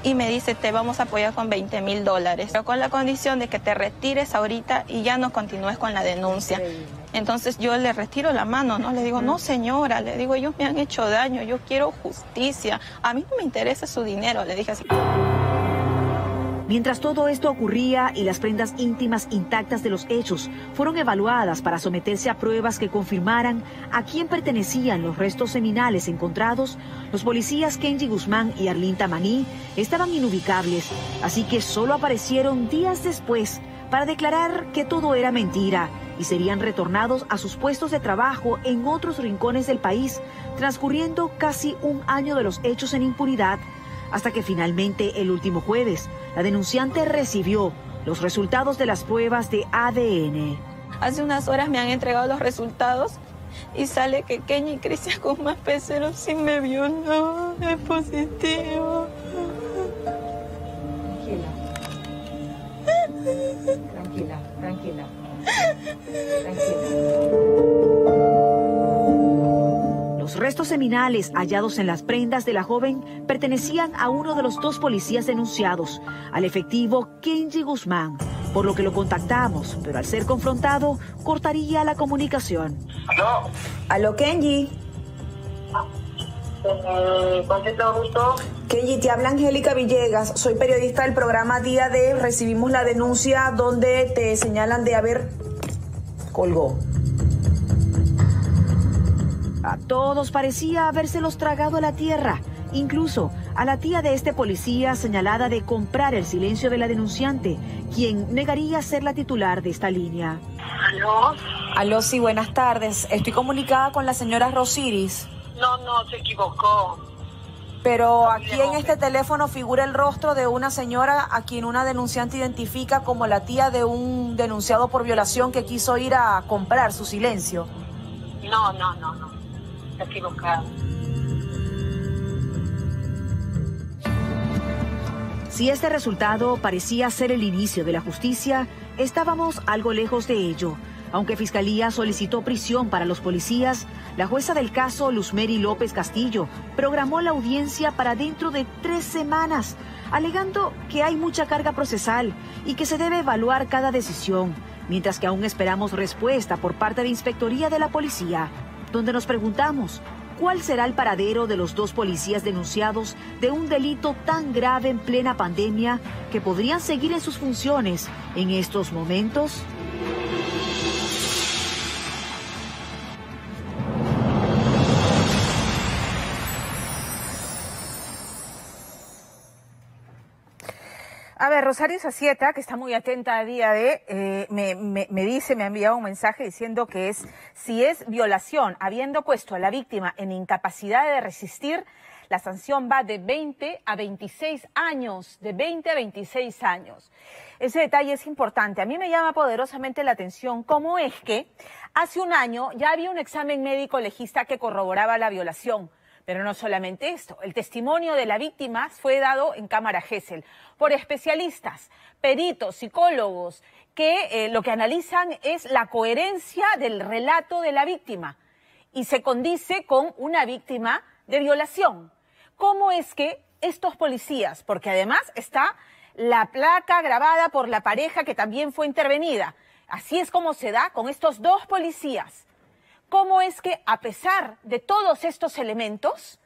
y me dice, te vamos a apoyar con $20,000, pero con la condición de que te retires ahorita y ya no continúes con la denuncia. Entonces yo le retiro la mano, ¿no? Le digo, no señora, le digo, ellos me han hecho daño, yo quiero justicia. A mí no me interesa su dinero, le dije así. Mientras todo esto ocurría y las prendas íntimas intactas de los hechos fueron evaluadas para someterse a pruebas que confirmaran a quién pertenecían los restos seminales encontrados, los policías Kenji Guzmán y Arlín Tamaní estaban inubicables, así que solo aparecieron días después para declarar que todo era mentira y serían retornados a sus puestos de trabajo en otros rincones del país, transcurriendo casi un año de los hechos en impunidad, hasta que finalmente el último jueves la denunciante recibió los resultados de las pruebas de ADN. Hace unas horas me han entregado los resultados y sale que Kenji Cristian Guzmán Pecero sí me violó, es positivo. Tranquila, tranquila. Los restos seminales hallados en las prendas de la joven pertenecían a uno de los 2 policías denunciados, al efectivo Kenji Guzmán, por lo que lo contactamos, pero al ser confrontado, cortaría la comunicación. ¿Aló? Aló, Kenji. ¿Con qué te gustó? Kenji, te habla Angélica Villegas. Soy periodista del programa Día D. Recibimos la denuncia donde te señalan de haber... Colgó. A todos parecía habérselos tragado a la tierra, incluso a la tía de este policía señalada de comprar el silencio de la denunciante, quien negaría ser la titular de esta línea. ¿Aló? Aló, sí, buenas tardes. Estoy comunicada con la señora Rosiris. No, se equivocó. Pero aquí en este teléfono figura el rostro de una señora a quien una denunciante identifica como la tía de un denunciado por violación que quiso ir a comprar su silencio. No. Está equivocado. Si este resultado parecía ser el inicio de la justicia, estábamos algo lejos de ello. Aunque Fiscalía solicitó prisión para los policías, la jueza del caso, Luzmeri López Castillo, programó la audiencia para dentro de 3 semanas, alegando que hay mucha carga procesal y que se debe evaluar cada decisión, mientras que aún esperamos respuesta por parte de Inspectoría de la Policía, donde nos preguntamos cuál será el paradero de los 2 policías denunciados de un delito tan grave en plena pandemia que podrían seguir en sus funciones en estos momentos. A ver, Rosario Sacieta, que está muy atenta a Día D, me ha enviado un mensaje diciendo que si es violación, habiendo puesto a la víctima en incapacidad de resistir, la sanción va de 20 a 26 años, de 20 a 26 años. Ese detalle es importante. A mí me llama poderosamente la atención cómo es que hace un año ya había un examen médico legista que corroboraba la violación. Pero no solamente esto, el testimonio de la víctima fue dado en cámara Gesell por especialistas, peritos, psicólogos, que lo que analizan es la coherencia del relato de la víctima y se condice con una víctima de violación. ¿Cómo es que estos policías, porque además está la placa grabada por la pareja que también fue intervenida, así es como se da con estos 2 policías? ¿Cómo es que, a pesar de todos estos elementos,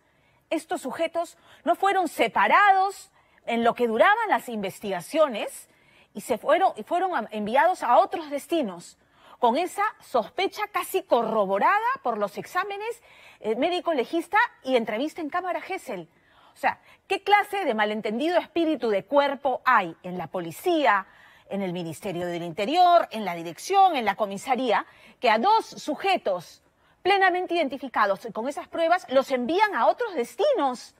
estos sujetos no fueron separados en lo que duraban las investigaciones y fueron enviados a otros destinos, con esa sospecha casi corroborada por los exámenes médico-legista y entrevista en cámara Gesell? O sea, ¿qué clase de malentendido espíritu de cuerpo hay en la policía, en el Ministerio del Interior, en la dirección, en la comisaría, que a 2 sujetos plenamente identificados con esas pruebas los envían a otros destinos?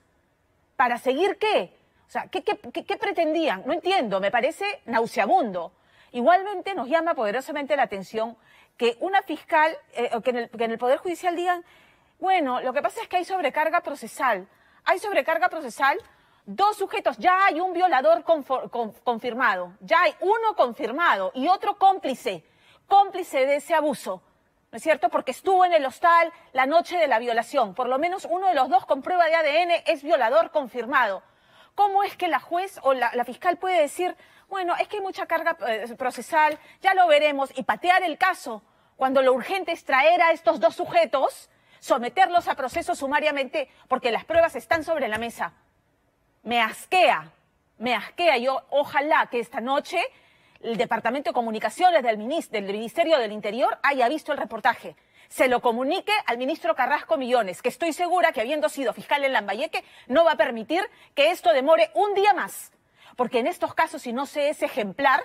¿Para seguir qué? O sea, ¿qué pretendían? No entiendo, me parece nauseabundo. Igualmente nos llama poderosamente la atención que una fiscal, que en el Poder Judicial digan, bueno, lo que pasa es que hay sobrecarga procesal. Hay sobrecarga procesal, 2 sujetos, ya hay un violador confirmado, ya hay uno confirmado y otro cómplice de ese abuso, ¿no es cierto? Porque estuvo en el hostal la noche de la violación. Por lo menos uno de los 2 con prueba de ADN es violador confirmado. ¿Cómo es que la juez o la fiscal puede decir, bueno, es que hay mucha carga procesal, ya lo veremos, y patear el caso, cuando lo urgente es traer a estos 2 sujetos, someterlos a proceso sumariamente, porque las pruebas están sobre la mesa? Me asquea me asquea. Yo ojalá que esta noche el Departamento de Comunicaciones del Ministerio del Interior haya visto el reportaje, se lo comunique al ministro Carrasco Millones, que estoy segura que, habiendo sido fiscal en Lambayeque, no va a permitir que esto demore un día más. Porque en estos casos, si no se es ejemplar,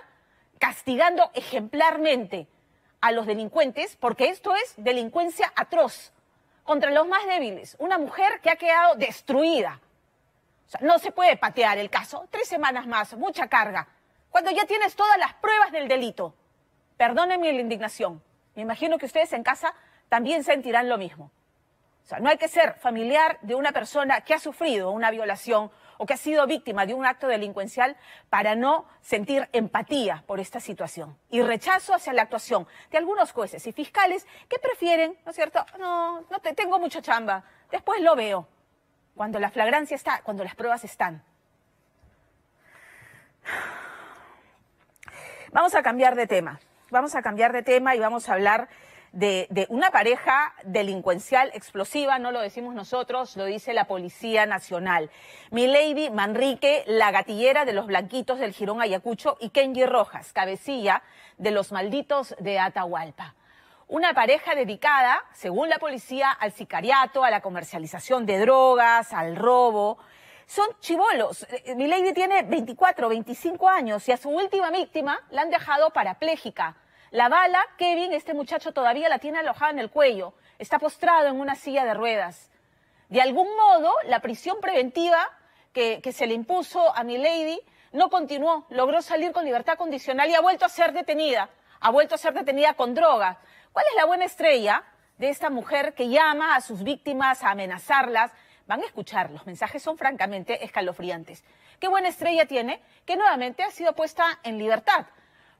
castigando ejemplarmente a los delincuentes, porque esto es delincuencia atroz contra los más débiles. Una mujer que ha quedado destruida. O sea, no se puede patear el caso. 3 semanas más, mucha carga. Cuando ya tienes todas las pruebas del delito. Perdónenme la indignación. Me imagino que ustedes en casa también sentirán lo mismo. O sea, no hay que ser familiar de una persona que ha sufrido una violación o que ha sido víctima de un acto delincuencial para no sentir empatía por esta situación y rechazo hacia la actuación de algunos jueces y fiscales que prefieren, ¿no es cierto? No tengo mucha chamba, después lo veo, cuando la flagrancia está, cuando las pruebas están. Vamos a cambiar de tema y vamos a hablar de una pareja delincuencial explosiva. No lo decimos nosotros, lo dice la Policía Nacional. Milady Manrique, la gatillera de los Blanquitos del Jirón Ayacucho, y Kenji Rojas, cabecilla de los Malditos de Atahualpa. Una pareja dedicada, según la policía, al sicariato, a la comercialización de drogas, al robo. Son chibolos. Milady tiene 24, 25 años y a su última víctima la han dejado parapléjica. La bala, Kevin, este muchacho todavía la tiene alojada en el cuello. Está postrado en una silla de ruedas. De algún modo, la prisión preventiva que se le impuso a Milady no continuó. Logró salir con libertad condicional y ha vuelto a ser detenida. Ha vuelto a ser detenida con drogas. ¿Cuál es la buena estrella de esta mujer que llama a sus víctimas a amenazarlas? Van a escuchar, los mensajes son francamente escalofriantes. ¿Qué buena estrella tiene? Que nuevamente ha sido puesta en libertad.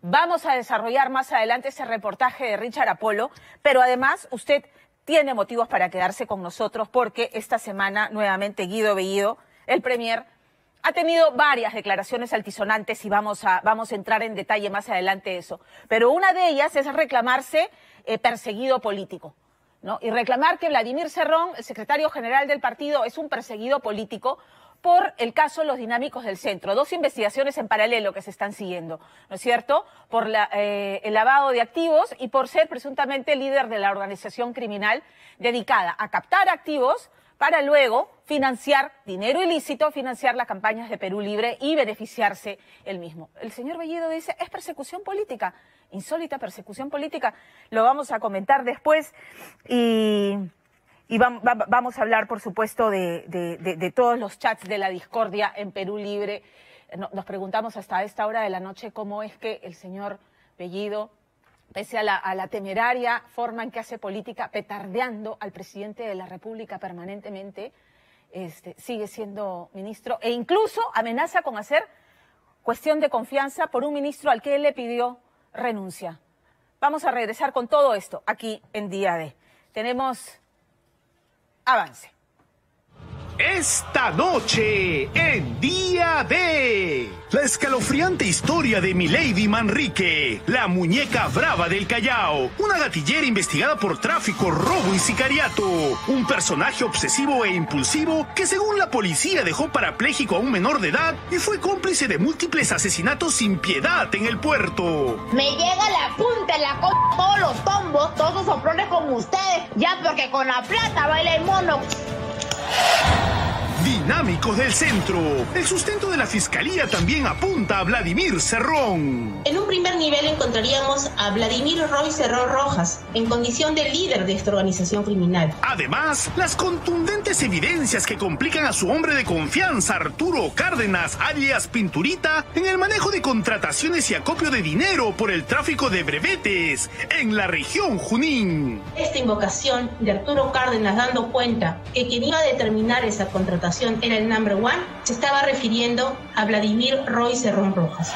Vamos a desarrollar más adelante ese reportaje de Richard Apolo, pero además usted tiene motivos para quedarse con nosotros porque esta semana nuevamente Guido Bellido, el premier, ha tenido varias declaraciones altisonantes y vamos a entrar en detalle más adelante eso. Pero una de ellas es reclamarse perseguido político, ¿no? Y reclamar que Vladimir Cerrón, el secretario general del partido, es un perseguido político por el caso Los Dinámicos del Centro. 2 investigaciones en paralelo que se están siguiendo, ¿no es cierto? Por el lavado de activos y por ser presuntamente líder de la organización criminal dedicada a captar activos para luego financiar dinero ilícito, financiar las campañas de Perú Libre y beneficiarse él mismo. El señor Bellido dice, es persecución política, insólita persecución política. Lo vamos a comentar después y vamos a hablar, por supuesto, de todos los chats de la discordia en Perú Libre. Nos preguntamos hasta esta hora de la noche cómo es que el señor Bellido, pese a la temeraria forma en que hace política, petardeando al presidente de la República permanentemente, sigue siendo ministro e incluso amenaza con hacer cuestión de confianza por un ministro al que él le pidió renuncia. Vamos a regresar con todo esto aquí en Día D. Tenemos avance. Esta noche en Día D, la escalofriante historia de Milady Manrique, la muñeca brava del Callao, una gatillera investigada por tráfico, robo y sicariato, un personaje obsesivo e impulsivo que según la policía dejó parapléjico a un menor de edad y fue cómplice de múltiples asesinatos sin piedad en el puerto. Me llega la punta en la todos los tombos, todos los soplones como ustedes, ya porque con la plata baila el mono. Dinámicos del Centro. El sustento de la Fiscalía también apunta a Vladimir Cerrón. En un primer nivel encontraríamos a Vladimir Roy Cerrón Rojas, en condición de líder de esta organización criminal. Además, las contundentes evidencias que complican a su hombre de confianza, Arturo Cárdenas, alias Pinturita, en el manejo de contrataciones y acopio de dinero por el tráfico de brevetes en la región Junín. Esta invocación de Arturo Cárdenas dando cuenta que quien iba a determinar esa contratación era el number one, se estaba refiriendo a Vladimir Roy Cerrón Rojas.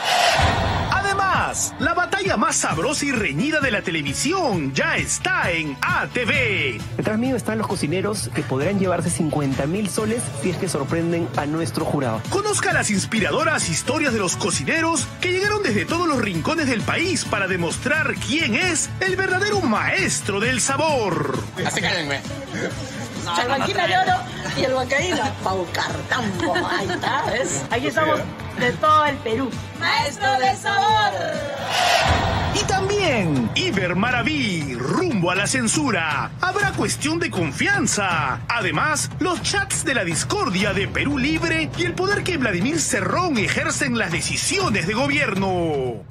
Además, la batalla más sabrosa y reñida de la televisión ya está en ATV. Detrás mío están los cocineros que podrán llevarse 50.000 soles si es que sorprenden a nuestro jurado. Conozca las inspiradoras historias de los cocineros que llegaron desde todos los rincones del país para demostrar quién es el verdadero maestro del sabor. Así cállenme. Salvaquina de oro y el huancaína. Pau Cartambo, ahí está, ¿ves? Aquí estamos de todo el Perú. ¡Maestro del sabor! Y también, Iber Maraví, rumbo a la censura. Habrá cuestión de confianza. Además, los chats de la discordia de Perú Libre y el poder que Vladimir Cerrón ejerce en las decisiones de gobierno.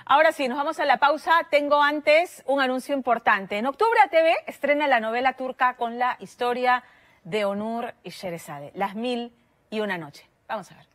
Ahora sí, nos vamos a la pausa. Tengo antes un anuncio importante. En octubre ATV estrena la novela turca con la historia de Onur y Sheresade, Las 1001 noches. Vamos a ver.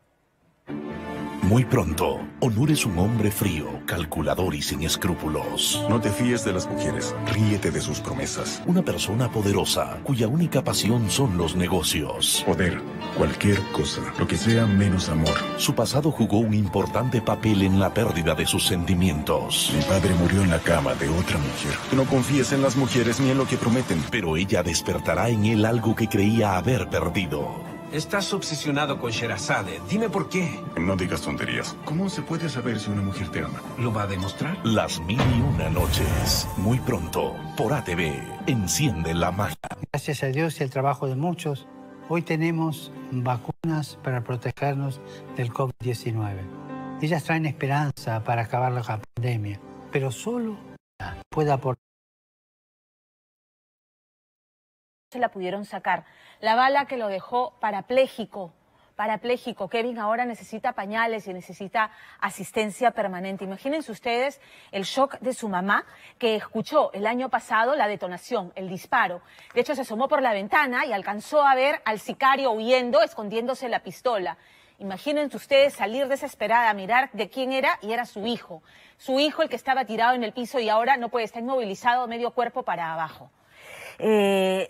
Muy pronto, Onur es un hombre frío, calculador y sin escrúpulos. No te fíes de las mujeres, ríete de sus promesas. Una persona poderosa, cuya única pasión son los negocios. Poder, cualquier cosa, lo que sea menos amor. Su pasado jugó un importante papel en la pérdida de sus sentimientos. Mi padre murió en la cama de otra mujer. No confíes en las mujeres ni en lo que prometen. Pero ella despertará en él algo que creía haber perdido. Estás obsesionado con Sherazade. Dime por qué. No digas tonterías. ¿Cómo se puede saber si una mujer te ama? ¿Lo va a demostrar? Las 1001 noches. Muy pronto. Por ATV. Enciende la magia. Gracias a Dios y el trabajo de muchos, hoy tenemos vacunas para protegernos del COVID-19. Ellas traen esperanza para acabar la pandemia, pero solo puede aportar. Se la pudieron sacar. La bala que lo dejó parapléjico. Kevin ahora necesita pañales y necesita asistencia permanente. Imagínense ustedes el shock de su mamá, que escuchó el año pasado la detonación, el disparo. De hecho, se asomó por la ventana y alcanzó a ver al sicario huyendo, escondiéndose la pistola. Imagínense ustedes salir desesperada a mirar de quién era, y era su hijo. Su hijo, el que estaba tirado en el piso y ahora no puede, estar inmovilizado medio cuerpo para abajo. Quien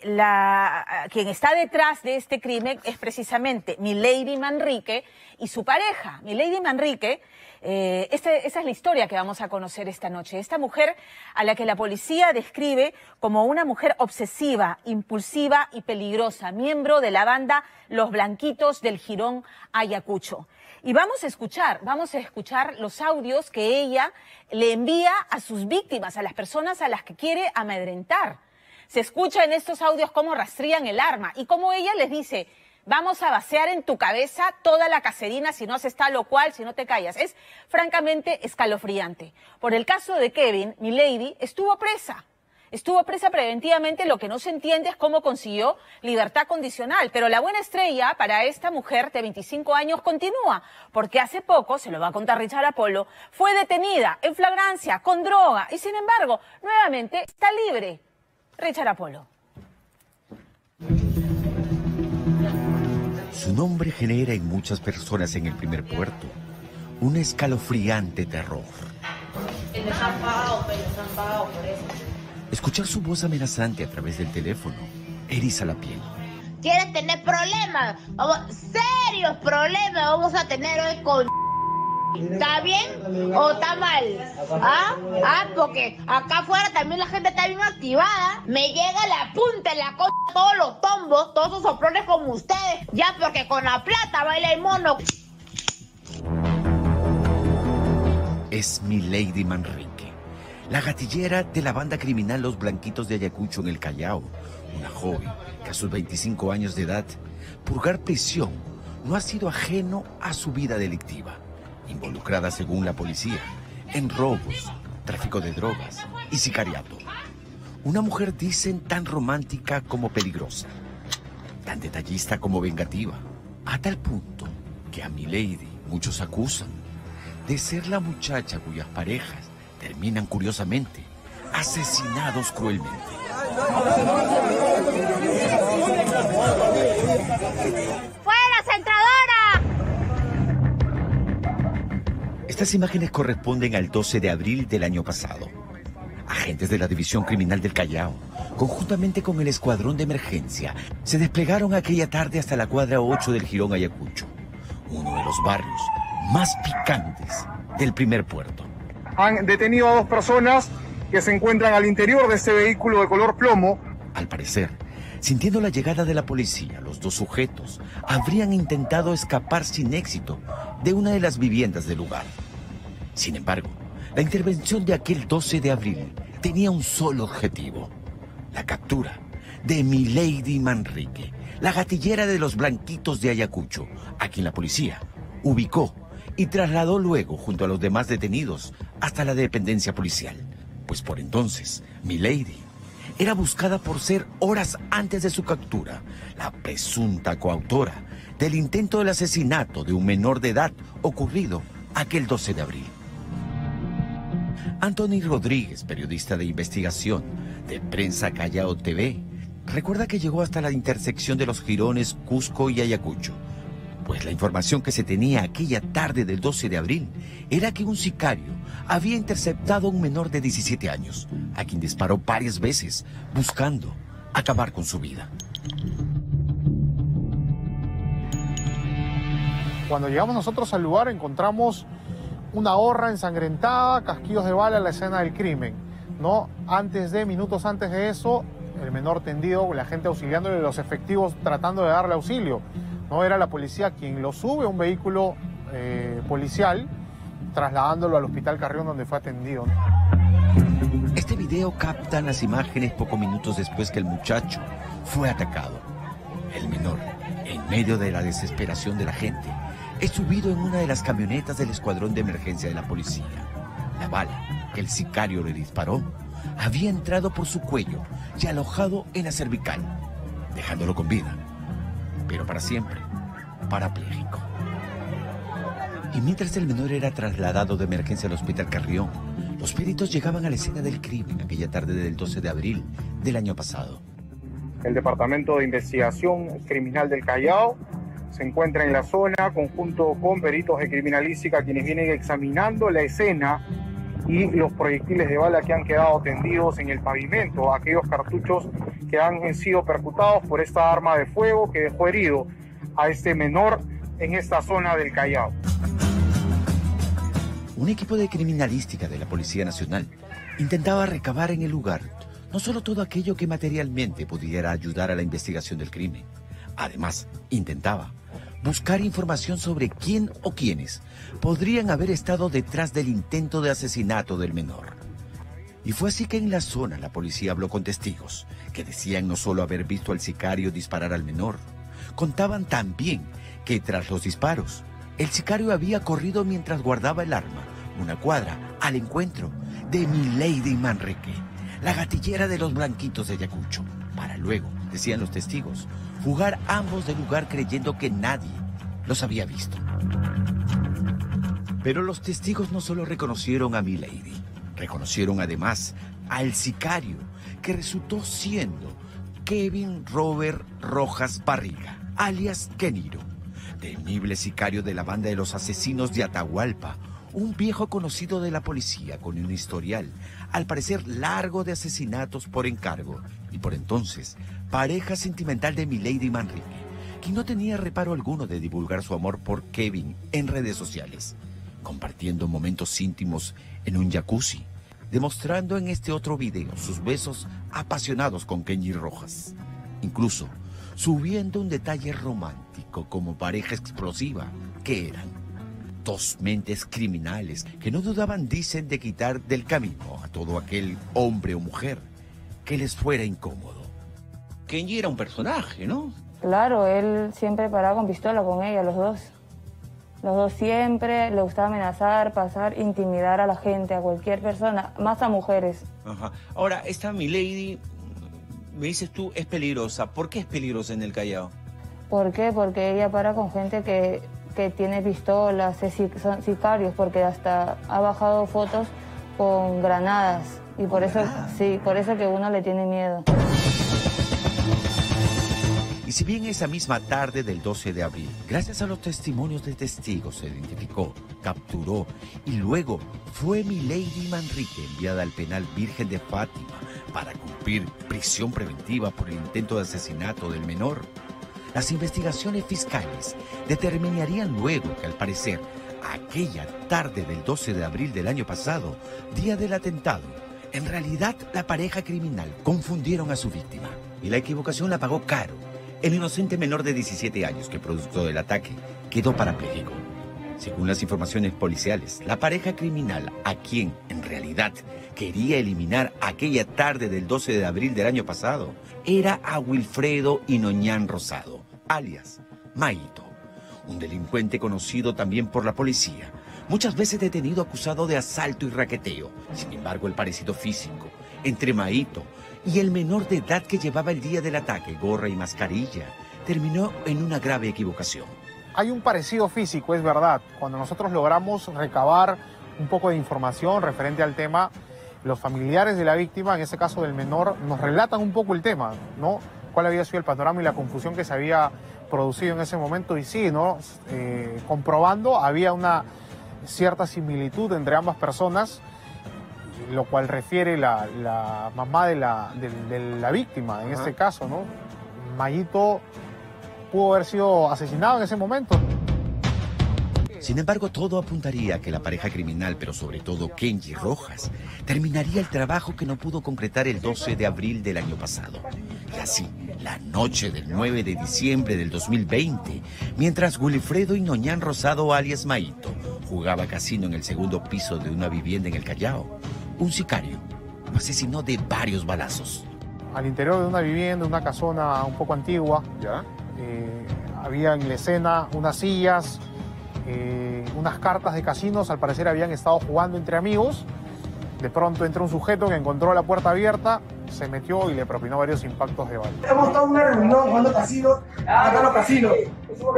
está detrás de este crimen es precisamente Milady Manrique y su pareja. Milady Manrique, esa es la historia que vamos a conocer esta noche. Esta mujer a la que la policía describe como una mujer obsesiva, impulsiva y peligrosa, miembro de la banda Los Blanquitos del Jirón Ayacucho. Y vamos a escuchar los audios que ella le envía a sus víctimas, a las personas a las que quiere amedrentar. Se escucha en estos audios cómo rastrían el arma y cómo ella les dice: vamos a vaciar en tu cabeza toda la caserina si no haces tal o cual, si no te callas. Es francamente escalofriante. Por el caso de Kevin, Milady estuvo presa. Estuvo presa preventivamente. Lo que no se entiende es cómo consiguió libertad condicional. Pero la buena estrella para esta mujer de 25 años continúa, porque hace poco, se lo va a contar Richard Apolo, fue detenida en flagrancia con droga y sin embargo nuevamente está libre. Richard Apolo. Su nombre genera en muchas personas en el primer puerto un escalofriante terror. Les han pagado por eso. Escuchar su voz amenazante a través del teléfono eriza la piel. ¿Quieres tener problemas? Serios problemas vamos a tener hoy con... ¿Está bien o está mal? Porque acá afuera también la gente está bien activada. Me llega la punta en la cosa, todos los tombos, todos esos soplones como ustedes. Ya porque con la plata baila el mono. Es Milady Manrique, la gatillera de la banda criminal Los Blanquitos de Ayacucho en el Callao. Una joven que a sus 25 años de edad, purgar prisión no ha sido ajeno a su vida delictiva. Involucrada, según la policía, en robos, tráfico de drogas y sicariato. Una mujer, dicen, tan romántica como peligrosa, tan detallista como vengativa, a tal punto que a Milady muchos acusan de ser la muchacha cuyas parejas terminan curiosamente asesinados cruelmente. ¡Fuera, centradora! Estas imágenes corresponden al 12 de abril del año pasado. Agentes de la División Criminal del Callao, conjuntamente con el Escuadrón de Emergencia, se desplegaron aquella tarde hasta la cuadra 8 del Jirón Ayacucho, uno de los barrios más picantes del primer puerto. Han detenido a 2 personas que se encuentran al interior de este vehículo de color plomo. Al parecer, sintiendo la llegada de la policía, los 2 sujetos habrían intentado escapar sin éxito de una de las viviendas del lugar. Sin embargo, la intervención de aquel 12 de abril tenía un solo objetivo: la captura de Milady Manrique, la gatillera de Los Blanquitos de Ayacucho, a quien la policía ubicó y trasladó luego junto a los demás detenidos hasta la dependencia policial. Pues por entonces, Milady era buscada por ser horas antes de su captura la presunta coautora del intento del asesinato de un menor de edad ocurrido aquel 12 de abril. Anthony Rodríguez, periodista de investigación de Prensa Callao TV, recuerda que llegó hasta la intersección de los jirones Cusco y Ayacucho, pues la información que se tenía aquella tarde del 12 de abril era que un sicario había interceptado a un menor de 17 años, a quien disparó varias veces, buscando acabar con su vida. Cuando llegamos nosotros al lugar encontramos una horra ensangrentada, casquillos de bala en la escena del crimen, ¿no? Minutos antes de eso, el menor tendido, la gente auxiliándole, los efectivos tratando de darle auxilio. No era la policía quien lo sube a un vehículo policial, trasladándolo al Hospital Carrión, donde fue atendido. Este video capta las imágenes pocos minutos después que el muchacho fue atacado. El menor, en medio de la desesperación de la gente, es subido en una de las camionetas del escuadrón de emergencia de la policía. La bala que el sicario le disparó había entrado por su cuello y alojado en la cervical, dejándolo con vida, pero para siempre parapléjico. Y mientras el menor era trasladado de emergencia al Hospital Carrión, los peritos llegaban a la escena del crimen aquella tarde del 12 de abril del año pasado. El Departamento de Investigación Criminal del Callao se encuentra en la zona, conjunto con peritos de criminalística, quienes vienen examinando la escena y los proyectiles de bala que han quedado tendidos en el pavimento, aquellos cartuchos que han sido percutados por esta arma de fuego que dejó herido a este menor en esta zona del Callao. Un equipo de criminalística de la Policía Nacional intentaba recabar en el lugar no solo todo aquello que materialmente pudiera ayudar a la investigación del crimen, además intentaba buscar información sobre quién o quiénes podrían haber estado detrás del intento de asesinato del menor. Y fue así que en la zona la policía habló con testigos que decían no solo haber visto al sicario disparar al menor, contaban también que tras los disparos, el sicario había corrido mientras guardaba el arma una cuadra al encuentro de Milady Manrique, la gatillera de los Blanquitos de Ayacucho, para luego, decían los testigos, fugar ambos del lugar creyendo que nadie los había visto. Pero los testigos no solo reconocieron a Milady, reconocieron además al sicario, que resultó siendo Kevin Robert Rojas Barriga, alias Keniro, temible sicario de la banda de los asesinos de Atahualpa, un viejo conocido de la policía con un historial, al parecer largo de asesinatos por encargo, y por entonces pareja sentimental de Milady Manrique, quien no tenía reparo alguno de divulgar su amor por Kevin en redes sociales, compartiendo momentos íntimos en un jacuzzi, demostrando en este otro video sus besos apasionados con Kenny Rojas, incluso subiendo un detalle romántico como pareja explosiva que eran. Dos mentes criminales que no dudaban, dicen, de quitar del camino a todo aquel hombre o mujer que les fuera incómodo. Kenji era un personaje, ¿no? Claro, él siempre paraba con pistola con ella, los dos. Los dos siempre le gustaba amenazar, pasar, intimidar a la gente, a cualquier persona, más a mujeres. Ajá. Ahora, esta Milady, me dices tú, es peligrosa. ¿Por qué es peligrosa en el Callao? ¿Por qué? Porque ella para con gente que tiene pistolas, son sicarios, porque hasta ha bajado fotos con granadas. Y por eso, sí, por eso que uno le tiene miedo. Y si bien esa misma tarde del 12 de abril, gracias a los testimonios de testigos, se identificó, capturó y luego fue Milady Manrique enviada al penal Virgen de Fátima para cumplir prisión preventiva por el intento de asesinato del menor, las investigaciones fiscales determinarían luego que, al parecer, aquella tarde del 12 de abril del año pasado, día del atentado, en realidad la pareja criminal confundieron a su víctima y la equivocación la pagó caro. El inocente menor de 17 años que producto del ataque quedó parapléjico. Según las informaciones policiales, la pareja criminal, a quien en realidad quería eliminar aquella tarde del 12 de abril del año pasado, era a Wilfredo Inoñán Rosado, alias Maito, un delincuente conocido también por la policía, muchas veces detenido acusado de asalto y raqueteo. Sin embargo, el parecido físico entre Mayito y el menor de edad que llevaba el día del ataque, gorra y mascarilla, terminó en una grave equivocación. Hay un parecido físico, es verdad. Cuando nosotros logramos recabar un poco de información referente al tema, los familiares de la víctima, en este caso del menor, nos relatan un poco el tema, ¿no? Cuál había sido el panorama y la confusión que se había producido en ese momento. Y sí, ¿no? Comprobando, había una cierta similitud entre ambas personas, lo cual refiere la mamá de la víctima, en este caso, ¿no? Mayito pudo haber sido asesinado en ese momento. Sin embargo, todo apuntaría a que la pareja criminal, pero sobre todo Kenji Rojas, terminaría el trabajo que no pudo concretar el 12 de abril del año pasado. Y así, la noche del 9 de diciembre del 2020, mientras Wilfredo Inoñán Rosado, alias Mayito, jugaba casino en el segundo piso de una vivienda en el Callao, un sicario lo asesinó de varios balazos. Al interior de una vivienda, una casona un poco antigua, había en la escena unas sillas, unas cartas de casinos. Al parecer habían estado jugando entre amigos. De pronto entró un sujeto que encontró la puerta abierta, se metió y le propinó varios impactos de bala. Hemos estado en una reunión jugando casinos, acá en los casinos. Hemos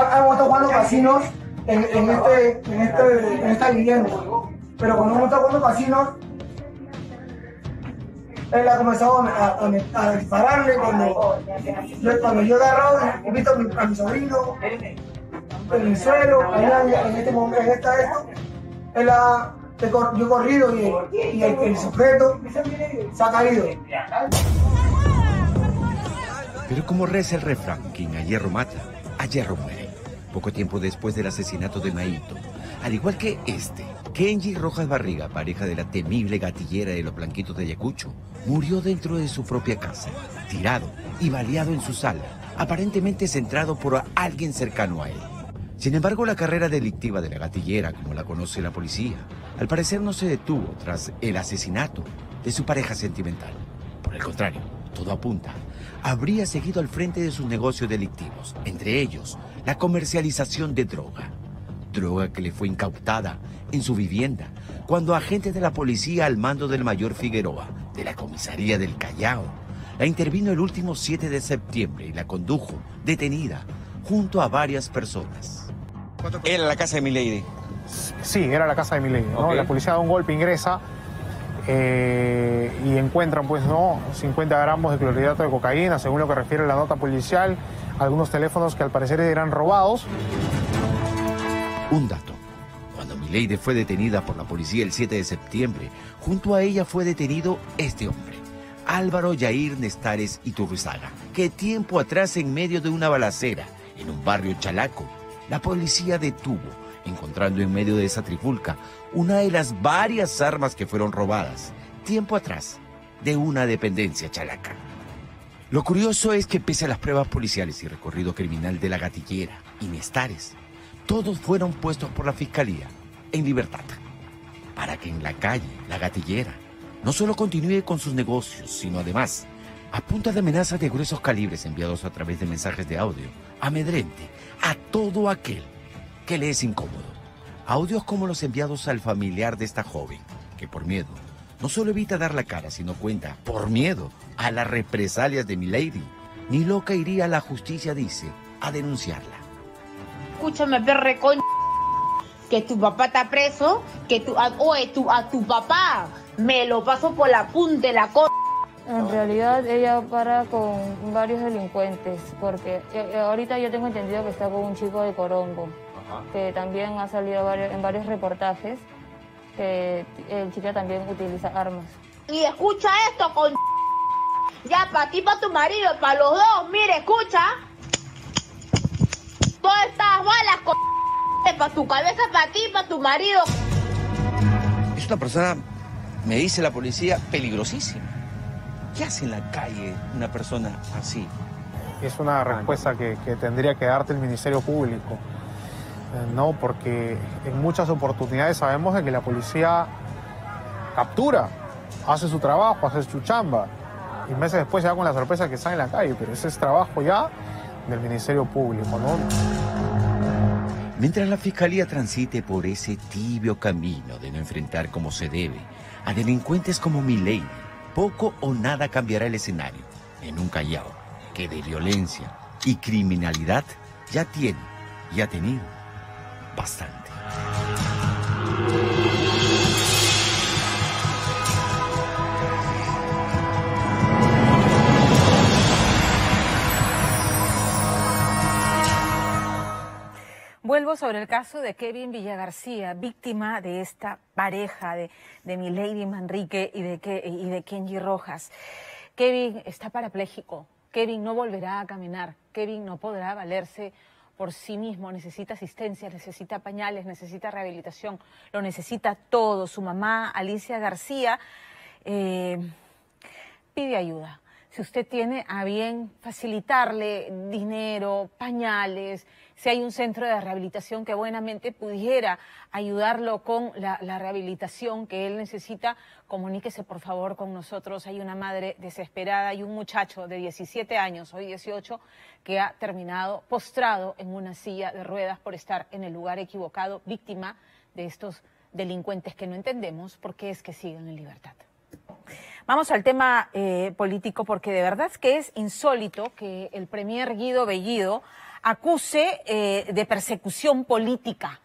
estado jugando casinos en esta vivienda. Pero cuando hemos estado jugando casinos, él ha comenzado a dispararle. Cuando yo he agarrado, he visto a mi sobrino en el suelo, en este momento, yo he corrido y el sujeto se ha caído. Pero como reza el refrán, quien a hierro mata, a hierro muere. Poco tiempo después del asesinato de Mayito, al igual que Kenji Rojas Barriga, pareja de la temible gatillera de los Blanquitos de Ayacucho, murió dentro de su propia casa, tirado y baleado en su sala, aparentemente centrado por alguien cercano a él. Sin embargo, la carrera delictiva de la gatillera, como la conoce la policía, al parecer no se detuvo tras el asesinato de su pareja sentimental. Por el contrario, todo apunta, habría seguido al frente de sus negocios delictivos, entre ellos la comercialización de droga que le fue incautada en su vivienda cuando agentes de la policía al mando del mayor Figueroa, de la comisaría del Callao, la intervino el último 7 de septiembre y la condujo detenida junto a varias personas. ¿Era la casa de Milady? Sí, era la casa de Milady, ¿no? Okay. La policía da un golpe, ingresa y encuentran, pues, ¿no? 50 gramos de clorhidrato de cocaína, según lo que refiere la nota policial, algunos teléfonos que al parecer eran robados. Un dato. Cuando Milady fue detenida por la policía el 7 de septiembre, junto a ella fue detenido este hombre, Álvaro Yair Nestares Iturrizaga, que tiempo atrás, en medio de una balacera en un barrio Chalaco, la policía detuvo, encontrando en medio de esa trifulca una de las varias armas que fueron robadas tiempo atrás de una dependencia chalaca. Lo curioso es que pese a las pruebas policiales y recorrido criminal de la gatillera y Nestares, todos fueron puestos por la fiscalía en libertad, para que en la calle la gatillera no solo continúe con sus negocios, sino además, a punta de amenazas de gruesos calibres enviados a través de mensajes de audio, amedrente a todo aquel que le es incómodo. Audios como los enviados al familiar de esta joven, que por miedo no solo evita dar la cara, sino cuenta, por miedo a las represalias de Milady, ni loca iría a la justicia, dice, a denunciarla. Escúchame, perre con... que tu papá está preso, que a tu papá me lo paso por la punta de la co... En realidad ella para con varios delincuentes, porque ahorita yo tengo entendido que está con un chico de Corongo, que también ha salido en varios reportajes, que el chico también utiliza armas. Y escucha esto, con... ya para ti, para tu marido, para los dos, mire, escucha. Todas estas balas, con... para tu cabeza, para ti, para tu marido. Es una persona, me dice la policía, peligrosísima. ¿Qué hace en la calle una persona así? Es una respuesta que tendría que darte el Ministerio Público, ¿no? Porque en muchas oportunidades sabemos de que la policía captura, hace su trabajo, hace su chamba, y meses después se da con la sorpresa que está en la calle, pero ese es trabajo ya del Ministerio Público, ¿no? Mientras la Fiscalía transite por ese tibio camino de no enfrentar como se debe a delincuentes como Milei, poco o nada cambiará el escenario en un Callao que de violencia y criminalidad ya tiene y ha tenido bastante. Vuelvo sobre el caso de Kevin Villagarcía, víctima de esta pareja de Milady Manrique y de Kenji Rojas. Kevin está parapléjico, Kevin no volverá a caminar, Kevin no podrá valerse por sí mismo, necesita asistencia, necesita pañales, necesita rehabilitación, lo necesita todo. Su mamá, Alicia García, pide ayuda. Si usted tiene a bien facilitarle dinero, pañales, si hay un centro de rehabilitación que buenamente pudiera ayudarlo con la rehabilitación que él necesita, comuníquese por favor con nosotros. Hay una madre desesperada y un muchacho de 17 años, hoy 18, que ha terminado postrado en una silla de ruedas por estar en el lugar equivocado, víctima de estos delincuentes que no entendemos por qué es que siguen en libertad. Vamos al tema político, porque de verdad es que es insólito que el premier Guido Bellido acuse de persecución política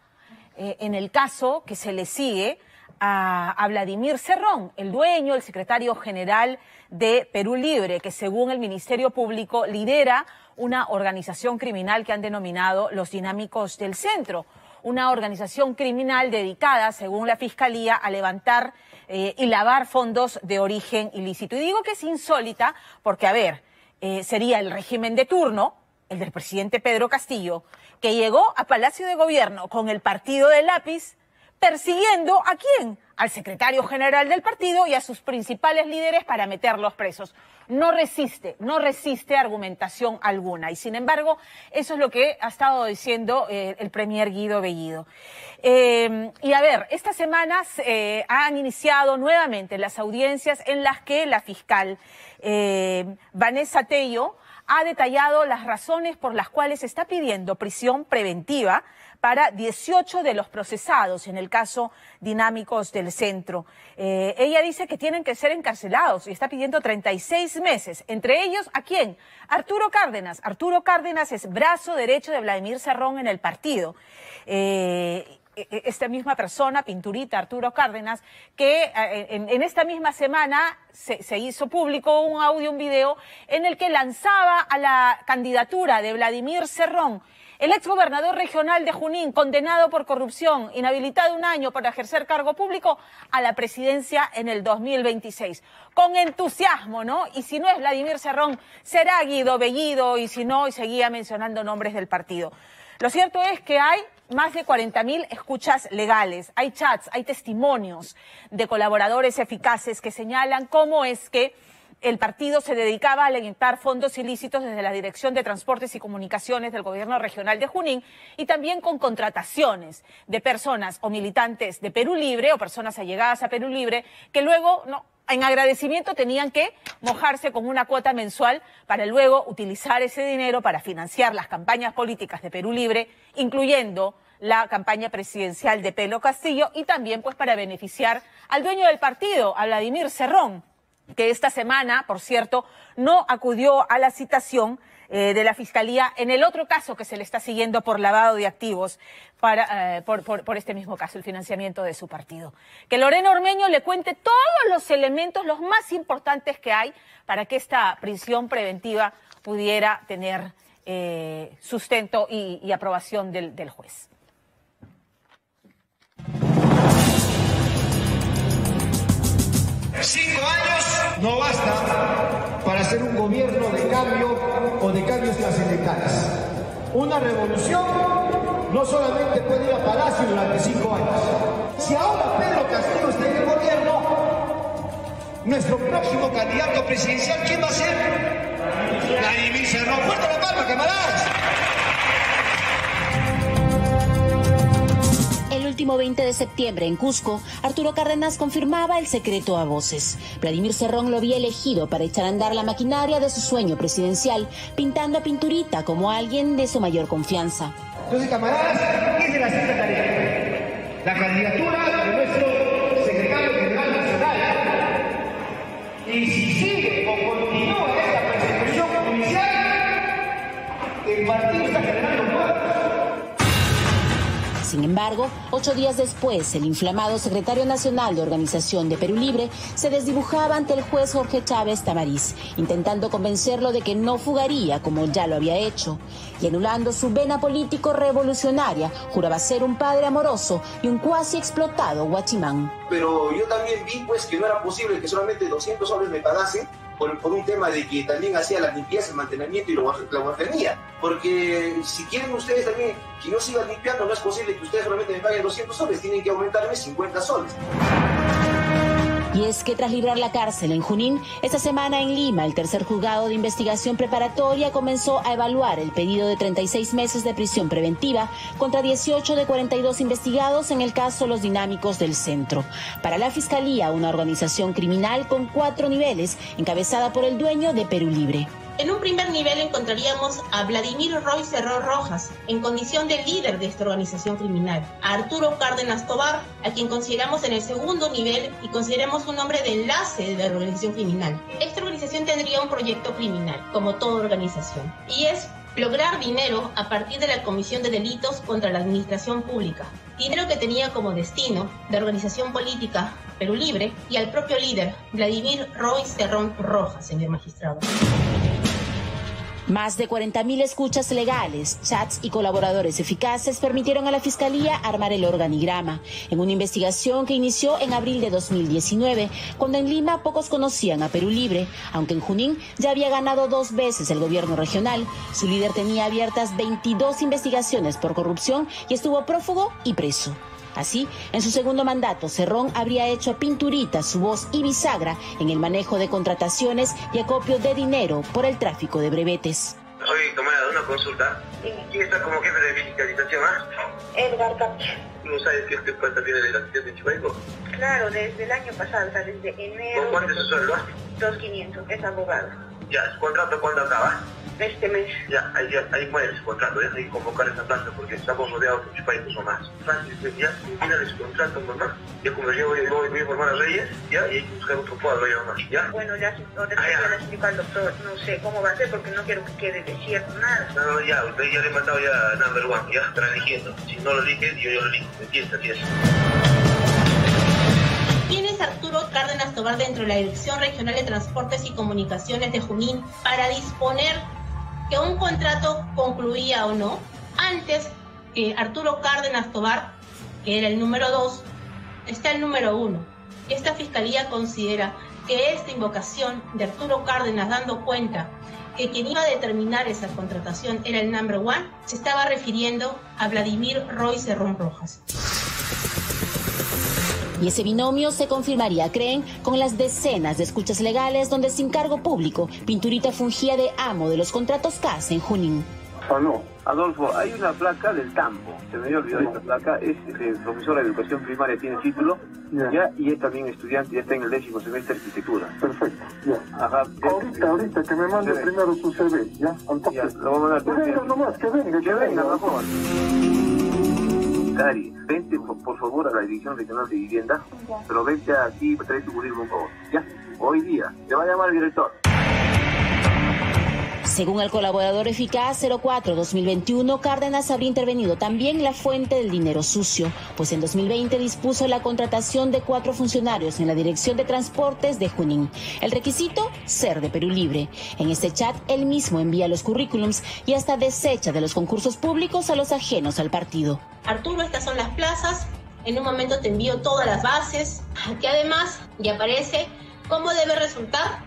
en el caso que se le sigue a Vladimir Cerrón, el dueño, el secretario general de Perú Libre, que según el Ministerio Público lidera una organización criminal que han denominado los Dinámicos del Centro, una organización criminal dedicada, según la Fiscalía, a levantar y lavar fondos de origen ilícito. Y digo que es insólita porque, a ver, sería el régimen de turno, el del presidente Pedro Castillo, que llegó a Palacio de Gobierno con el partido del lápiz, persiguiendo ¿a quién? Al secretario general del partido y a sus principales líderes para meterlos presos. No resiste argumentación alguna. Y sin embargo, eso es lo que ha estado diciendo el premier Guido Bellido. Y a ver, estas semanas han iniciado nuevamente las audiencias en las que la fiscal Vanessa Tello ha detallado las razones por las cuales está pidiendo prisión preventiva para 18 de los procesados en el caso Dinámicos del Centro. Ella dice que tienen que ser encarcelados y está pidiendo 36 meses. Entre ellos, ¿a quién? Arturo Cárdenas. Arturo Cárdenas es brazo derecho de Vladimir Cerrón en el partido. Esta misma persona, Pinturita, Arturo Cárdenas, que en esta misma semana se hizo público un audio, un video, en el que lanzaba a la candidatura de Vladimir Cerrón, el exgobernador regional de Junín, condenado por corrupción, inhabilitado 1 año para ejercer cargo público, a la presidencia en el 2026. Con entusiasmo, ¿no? Y si no es Vladimir Cerrón, será Guido Bellido, y si no, y seguía mencionando nombres del partido. Lo cierto es que hay más de 40.000 escuchas legales, hay chats, hay testimonios de colaboradores eficaces que señalan cómo es que el partido se dedicaba a levantar fondos ilícitos desde la Dirección de Transportes y Comunicaciones del Gobierno Regional de Junín, y también con contrataciones de personas o militantes de Perú Libre o personas allegadas a Perú Libre que luego, en agradecimiento, tenían que mojarse con una cuota mensual para luego utilizar ese dinero para financiar las campañas políticas de Perú Libre, incluyendo la campaña presidencial de Pedro Castillo, y también pues para beneficiar al dueño del partido, a Vladimir Cerrón, que esta semana, por cierto, no acudió a la citación de la Fiscalía en el otro caso que se le está siguiendo por lavado de activos por este mismo caso, el financiamiento de su partido. Que Lorena Ormeño le cuente todos los elementos, los más importantes que hay para que esta prisión preventiva pudiera tener sustento y aprobación del juez. Cinco años no basta para hacer un gobierno de cambio o de cambios trascendentales. Una revolución no solamente puede ir a Palacio durante 5 años. Si ahora Pedro Castillo está en el gobierno, nuestro próximo candidato presidencial, ¿quién va a ser? Vladimir Cerrón. ¡Fuerte la palma, camaradas! El último 20 de septiembre en Cusco, Arturo Cárdenas confirmaba el secreto a voces. Vladimir Cerrón lo había elegido para echar a andar la maquinaria de su sueño presidencial, pintando a Pinturita como alguien de su mayor confianza. Entonces, camaradas, esa es la siguiente tarea. La candidatura de nuestro secretario general nacional. Y si sigue o continúa esta persecución policial, el partido está generando muertos. Sin embargo, 8 días después, el inflamado secretario nacional de Organización de Perú Libre se desdibujaba ante el juez Jorge Chávez Tamariz, intentando convencerlo de que no fugaría como ya lo había hecho. Y anulando su vena político-revolucionaria, juraba ser un padre amoroso y un cuasi explotado guachimán. Pero yo también vi pues que no era posible que solamente 200 soles me pagasen por un tema de que también hacía la limpieza, el mantenimiento y la guardería. Porque si quieren ustedes también que yo siga limpiando, no es posible que ustedes solamente me paguen 200 soles, tienen que aumentarme 50 soles. Y es que tras librar la cárcel en Junín, esta semana en Lima, el tercer juzgado de investigación preparatoria comenzó a evaluar el pedido de 36 meses de prisión preventiva contra 18 de 42 investigados en el caso Los Dinámicos del Centro. Para la Fiscalía, una organización criminal con 4 niveles, encabezada por el dueño de Perú Libre. En un primer nivel encontraríamos a Vladimir Roy Cerrón Rojas, en condición de líder de esta organización criminal, a Arturo Cárdenas Tobar, a quien consideramos en el segundo nivel y consideramos un hombre de enlace de la organización criminal. Esta organización tendría un proyecto criminal, como toda organización, y es lograr dinero a partir de la comisión de delitos contra la administración pública. Dinero que tenía como destino la organización política Perú Libre y al propio líder, Vladimir Roy Cerrón Rojas, señor magistrado. Más de 40.000 escuchas legales, chats y colaboradores eficaces permitieron a la Fiscalía armar el organigrama en una investigación que inició en abril de 2019, cuando en Lima pocos conocían a Perú Libre, aunque en Junín ya había ganado 2 veces el gobierno regional. Su líder tenía abiertas 22 investigaciones por corrupción y estuvo prófugo y preso. Así, en su segundo mandato, Cerrón habría hecho a Pinturita su voz y bisagra en el manejo de contrataciones y acopio de dinero por el tráfico de brevetes. Oye, camarada, una consulta. ¿Quién está como jefe de fiscalización, Edgar Capcha. ¿No sabes qué cuenta tiene de la gestión de Chihuahua? Claro, desde el año pasado, o sea, desde enero. ¿Con cuánto es su sueldo? 2.500, es abogado. Ya, ¿su contrato cuándo acaba? Este mes. Ya, ahí muere su contrato, hay que convocar esa planta porque estamos rodeados de países o más. Fácil, ya, final su contrato, mamá. Ya como yo voy a formar a Reyes, ya, y hay que buscar otro cuadro ya más, ¿ya? Bueno, ya le explico al doctor, no sé cómo va a ser porque no quiero que quede desierto, nada. No, ya, usted ya le he mandado ya number 1, ya, está eligiendo. Si no lo elige, yo lo elijo, ¿entiendes? Así es. ¿Quién es Arturo Cárdenas Tobar dentro de la Dirección Regional de Transportes y Comunicaciones de Junín para disponer que un contrato concluía o no antes que Arturo Cárdenas Tobar, que era el número 2, está el número 1? Esta fiscalía considera que esta invocación de Arturo Cárdenas, dando cuenta que quien iba a determinar esa contratación era el number 1, se estaba refiriendo a Vladimir Roy Cerrón Rojas. Y ese binomio se confirmaría, creen, con las decenas de escuchas legales donde sin cargo público, Pinturita fungía de amo de los contratos CAS en Junín. No, Adolfo, hay una placa del Tambo, se me había olvidado esta placa, es profesora de educación primaria, tiene título, ya, y es también estudiante, ya está en el 10º semestre de arquitectura. Perfecto, ya. Ajá. Ahorita que me mande primero su CV, ya, al toque. Ya, lo voy a mandar. Que venga nomás, que venga, por favor. Cari, vente por favor a la Dirección Regional de Vivienda, pero vente aquí, trae tu currículum, por favor, ya, hoy día, te va a llamar el director. Según el colaborador eficaz 04-2021, Cárdenas habría intervenido también la fuente del dinero sucio, pues en 2020 dispuso la contratación de 4 funcionarios en la Dirección de Transportes de Junín. El requisito, ser de Perú Libre. En este chat, él mismo envía los currículums y hasta desecha de los concursos públicos a los ajenos al partido. Arturo, estas son las plazas, en un momento te envío todas las bases, que además ya aparece cómo debe resultar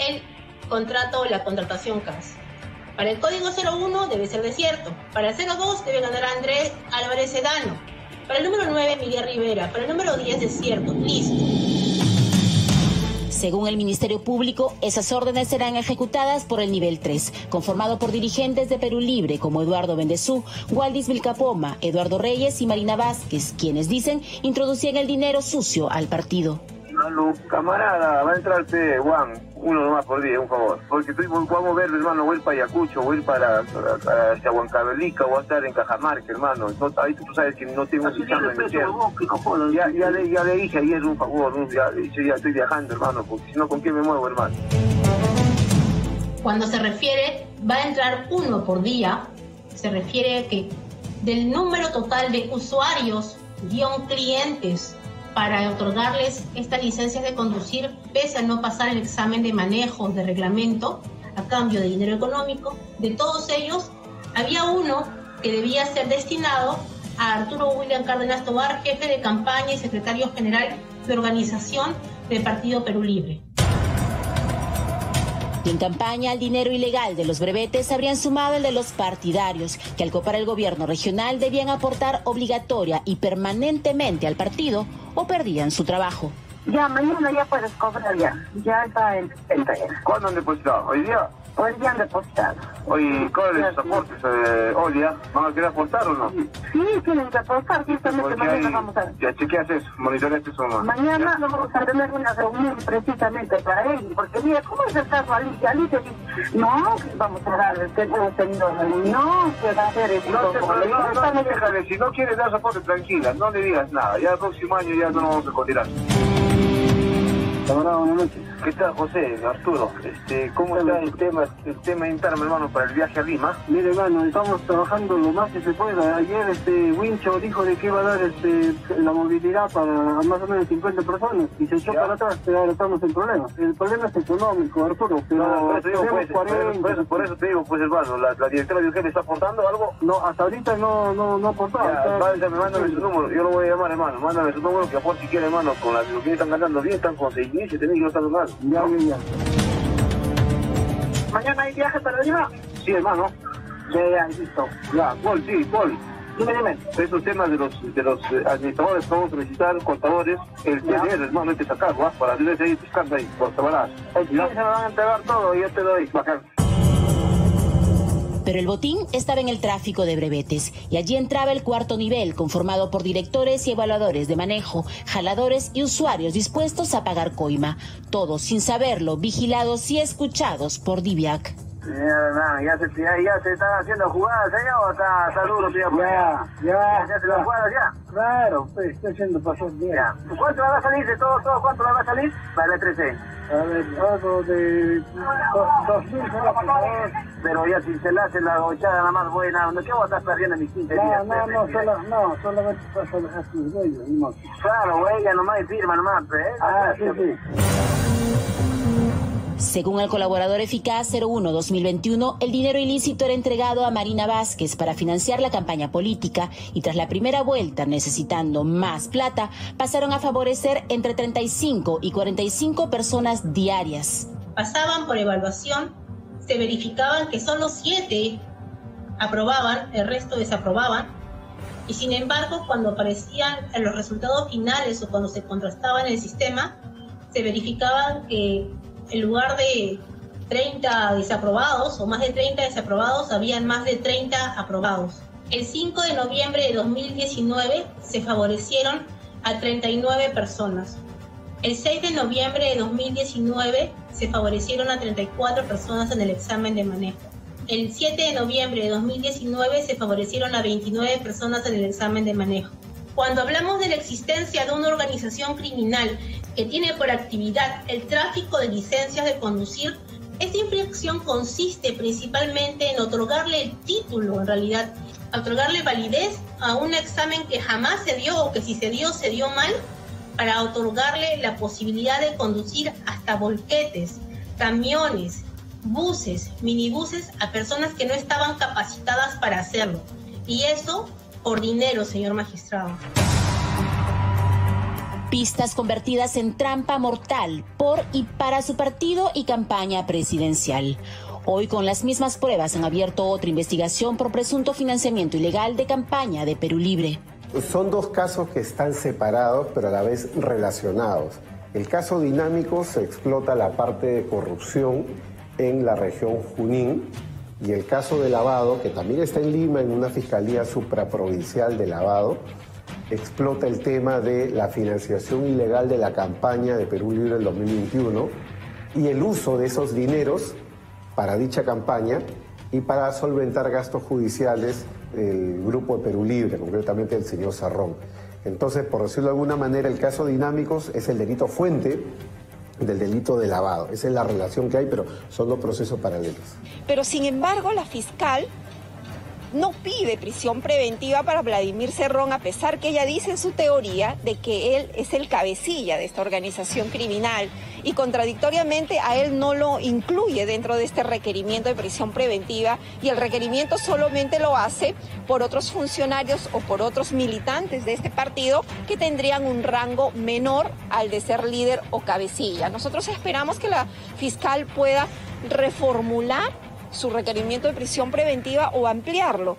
el contrato o la contratación CAS. Para el código 01 debe ser desierto, para el 02 debe ganar Andrés Álvarez Sedano, para el número 9 Miguel Rivera, para el número 10 desierto, listo. Según el Ministerio Público, esas órdenes serán ejecutadas por el nivel 3, conformado por dirigentes de Perú Libre como Eduardo Bendezú, Waldis Vilcapoma, Eduardo Reyes y Marina Vázquez, quienes dicen introducían el dinero sucio al partido. Hermano, camarada, va a entrar Juan, uno nomás por día, un favor. Porque vamos a ver, hermano, voy a ir para Ayacucho, voy a ir para Huancavelica, voy a estar en Cajamarca, hermano. No, ahí tú sabes que no tengo ni chamba en el cielo. Ya le dije ayer un favor, ya estoy viajando, hermano, porque si no, ¿con quién me muevo, hermano? Cuando se refiere, va a entrar uno por día, se refiere a que del número total de usuarios, clientes, para otorgarles estas licencias de conducir, pese a no pasar el examen de manejo de reglamento, a cambio de dinero económico, de todos ellos, había uno que debía ser destinado a Arturo William Cárdenas Tobar, jefe de campaña y secretario general de organización del Partido Perú Libre. Y en campaña, al dinero ilegal de los brevetes habrían sumado el de los partidarios, que al copar el gobierno regional debían aportar obligatoria y permanentemente al partido o perdían su trabajo. Ya, mañana ya puedes cobrar ya está en ¿Cuándo han depositado? ¿Hoy día? Hoy día han depositado. Oye, ¿cuáles son los aportes? Hoy día, ¿van a querer aportar o no? Sí, tienen que aportar, justamente mañana vamos a... Ya chequeas eso, monitoreas eso más. Mañana vamos a tener una reunión precisamente para él, porque mira, ¿cómo es el caso Ali? Ali te dice, no, vamos a dar el señor, no, que va a hacer eso. No, déjale, si no quieres dar soporte, tranquila, no le digas nada, ya el próximo año ya no vamos a continuar. Camarada, buenas noches. ¿Qué tal, José, Arturo? ¿Cómo está el tema interno, hermano, para el viaje a Lima? Mire, hermano, estamos trabajando lo más que se pueda. Ayer Wincho dijo de que iba a dar la movilidad para más o menos 50 personas y se echó para atrás, pero ahora estamos en problemas. El problema es económico, Arturo, pero por eso te digo, pues, hermano, ¿la directora de UGEL está aportando algo? No, hasta ahorita no aportaba. Mándame su número, yo lo voy a llamar, hermano, mándame su número, que aporte si quiere, hermano, con lo que están ganando bien, están con 6.000, 7.000 y no están mal. Ya. ¿Mañana hay viaje para Lima? Sí, hermano. Ya, listo. Ya, Paul. Dime. Esos temas de los administradores, vamos a necesitar contadores, el TNR, hermano, hay que sacarlo, para tener ahí tus cartas ahí, por camaradas. Se me van a entregar todo y yo te doy. Bacán. Pero el botín estaba en el tráfico de brevetes y allí entraba el cuarto nivel, conformado por directores y evaluadores de manejo, jaladores y usuarios dispuestos a pagar coima. Todos, sin saberlo, vigilados y escuchados por DIVIAC. Ya se están haciendo jugadas allá o está duro todavía. Ya se las jugadas ya. Claro, pues estoy haciendo pasar bien. ¿Cuánto le va a salir de todo? ¿Cuánto le va a salir? Para el 13. A ver, algo de 2.000. Pero ya si se le hace la gochada nada más buena, ¿qué vas a estar perdiendo en mis 15 días? Solamente pasa así, no. Claro, güey, ya nomás firma nomás, sí. Según el colaborador eficaz 01-2021, el dinero ilícito era entregado a Marina Vázquez para financiar la campaña política y tras la primera vuelta, necesitando más plata, pasaron a favorecer entre 35 y 45 personas diarias. Pasaban por evaluación, se verificaban que solo 7 aprobaban, el resto desaprobaban, y sin embargo, cuando aparecían en los resultados finales o cuando se contrastaba en el sistema, se verificaban que en lugar de 30 desaprobados o más de 30 desaprobados, habían más de 30 aprobados. El 5 de noviembre de 2019 se favorecieron a 39 personas. El 6 de noviembre de 2019 se favorecieron a 34 personas en el examen de manejo. El 7 de noviembre de 2019 se favorecieron a 29 personas en el examen de manejo. Cuando hablamos de la existencia de una organización criminal que tiene por actividad el tráfico de licencias de conducir, esta infracción consiste principalmente en otorgarle el título, en realidad, otorgarle validez a un examen que jamás se dio o que si se dio mal, para otorgarle la posibilidad de conducir hasta volquetes, camiones, buses, minibuses a personas que no estaban capacitadas para hacerlo. Y eso por dinero, señor magistrado. Pistas convertidas en trampa mortal por y para su partido y campaña presidencial. Hoy, con las mismas pruebas, han abierto otra investigación por presunto financiamiento ilegal de campaña de Perú Libre. Son dos casos que están separados, pero a la vez relacionados. El caso Dinámicos se explota la parte de corrupción en la región Junín, y el caso de lavado, que también está en Lima, en una fiscalía supraprovincial de lavado, explota el tema de la financiación ilegal de la campaña de Perú Libre del 2021 y el uso de esos dineros para dicha campaña y para solventar gastos judiciales del grupo de Perú Libre, concretamente el señor Sarrón. Entonces, por decirlo de alguna manera, el caso Dinámicos es el delito fuente del delito de lavado. Esa es la relación que hay, pero son dos procesos paralelos. Pero sin embargo, la fiscal no pide prisión preventiva para Vladimir Cerrón, a pesar que ella dice en su teoría de que él es el cabecilla de esta organización criminal y contradictoriamente a él no lo incluye dentro de este requerimiento de prisión preventiva, y el requerimiento solamente lo hace por otros funcionarios o por otros militantes de este partido que tendrían un rango menor al de ser líder o cabecilla. Nosotros esperamos que la fiscal pueda reformular su requerimiento de prisión preventiva o ampliarlo.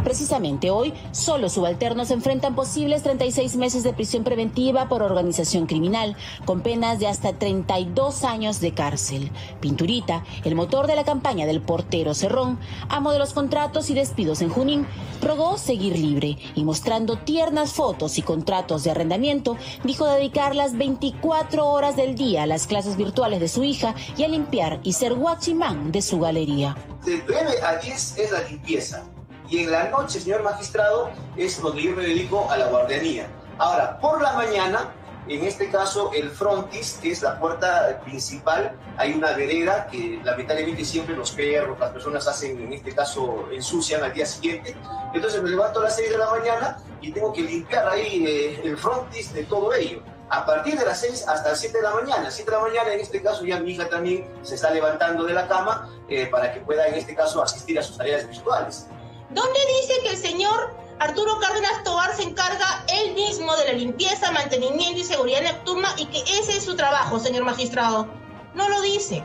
Precisamente hoy, solo subalternos enfrentan posibles 36 meses de prisión preventiva por organización criminal, con penas de hasta 32 años de cárcel. Pinturita, el motor de la campaña del portero Cerrón, amo de los contratos y despidos en Junín, rogó seguir libre y, mostrando tiernas fotos y contratos de arrendamiento, dijo dedicar las 24 horas del día a las clases virtuales de su hija y a limpiar y ser guachimán de su galería. De 9 a 10 es la limpieza. Y en la noche, señor magistrado, es donde yo me dedico a la guardianía. Ahora, por la mañana, en este caso, el frontis, que es la puerta principal, hay una vereda que lamentablemente siempre los perros, las personas hacen, en este caso, ensucian al día siguiente. Entonces me levanto a las 6 de la mañana y tengo que limpiar ahí el frontis de todo ello. A partir de las 6 hasta las 7 de la mañana. 7 de la mañana, en este caso, ya mi hija también se está levantando de la cama para que pueda, en este caso, asistir a sus tareas virtuales. ¿Dónde dice que el señor Arturo Cárdenas Tobar se encarga él mismo de la limpieza, mantenimiento y seguridad nocturna y que ese es su trabajo, señor magistrado? No lo dice,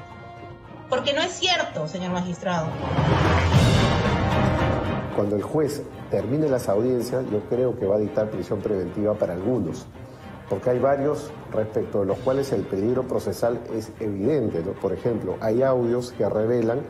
porque no es cierto, señor magistrado. Cuando el juez termine las audiencias, yo creo que va a dictar prisión preventiva para algunos, porque hay varios respecto de los cuales el peligro procesal es evidente, ¿no? Por ejemplo, hay audios que revelan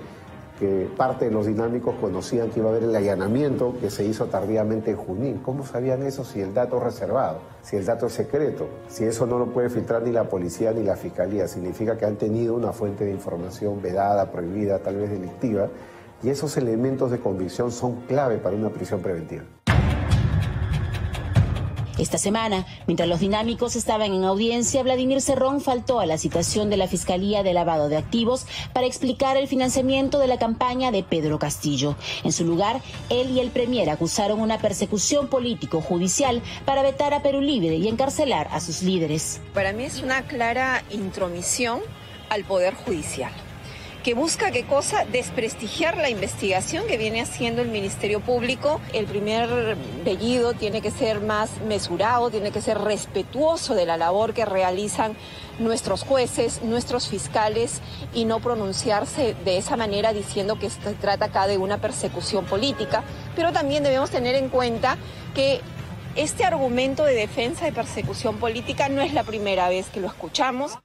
que parte de los dinámicos conocían que iba a haber el allanamiento que se hizo tardíamente en Junín. ¿Cómo sabían eso si el dato es reservado, si el dato es secreto? Si eso no lo puede filtrar ni la policía ni la fiscalía, significa que han tenido una fuente de información vedada, prohibida, tal vez delictiva, y esos elementos de convicción son clave para una prisión preventiva. Esta semana, mientras los dinámicos estaban en audiencia, Vladimir Cerrón faltó a la citación de la Fiscalía de Lavado de Activos para explicar el financiamiento de la campaña de Pedro Castillo. En su lugar, él y el premier acusaron una persecución político-judicial para vetar a Perú Libre y encarcelar a sus líderes. Para mí es una clara intromisión al Poder Judicial, que busca, ¿qué cosa? Desprestigiar la investigación que viene haciendo el Ministerio Público. El primer apellido tiene que ser más mesurado, tiene que ser respetuoso de la labor que realizan nuestros jueces, nuestros fiscales, y no pronunciarse de esa manera diciendo que se trata acá de una persecución política. Pero también debemos tener en cuenta que este argumento de defensa de persecución política no es la primera vez que lo escuchamos.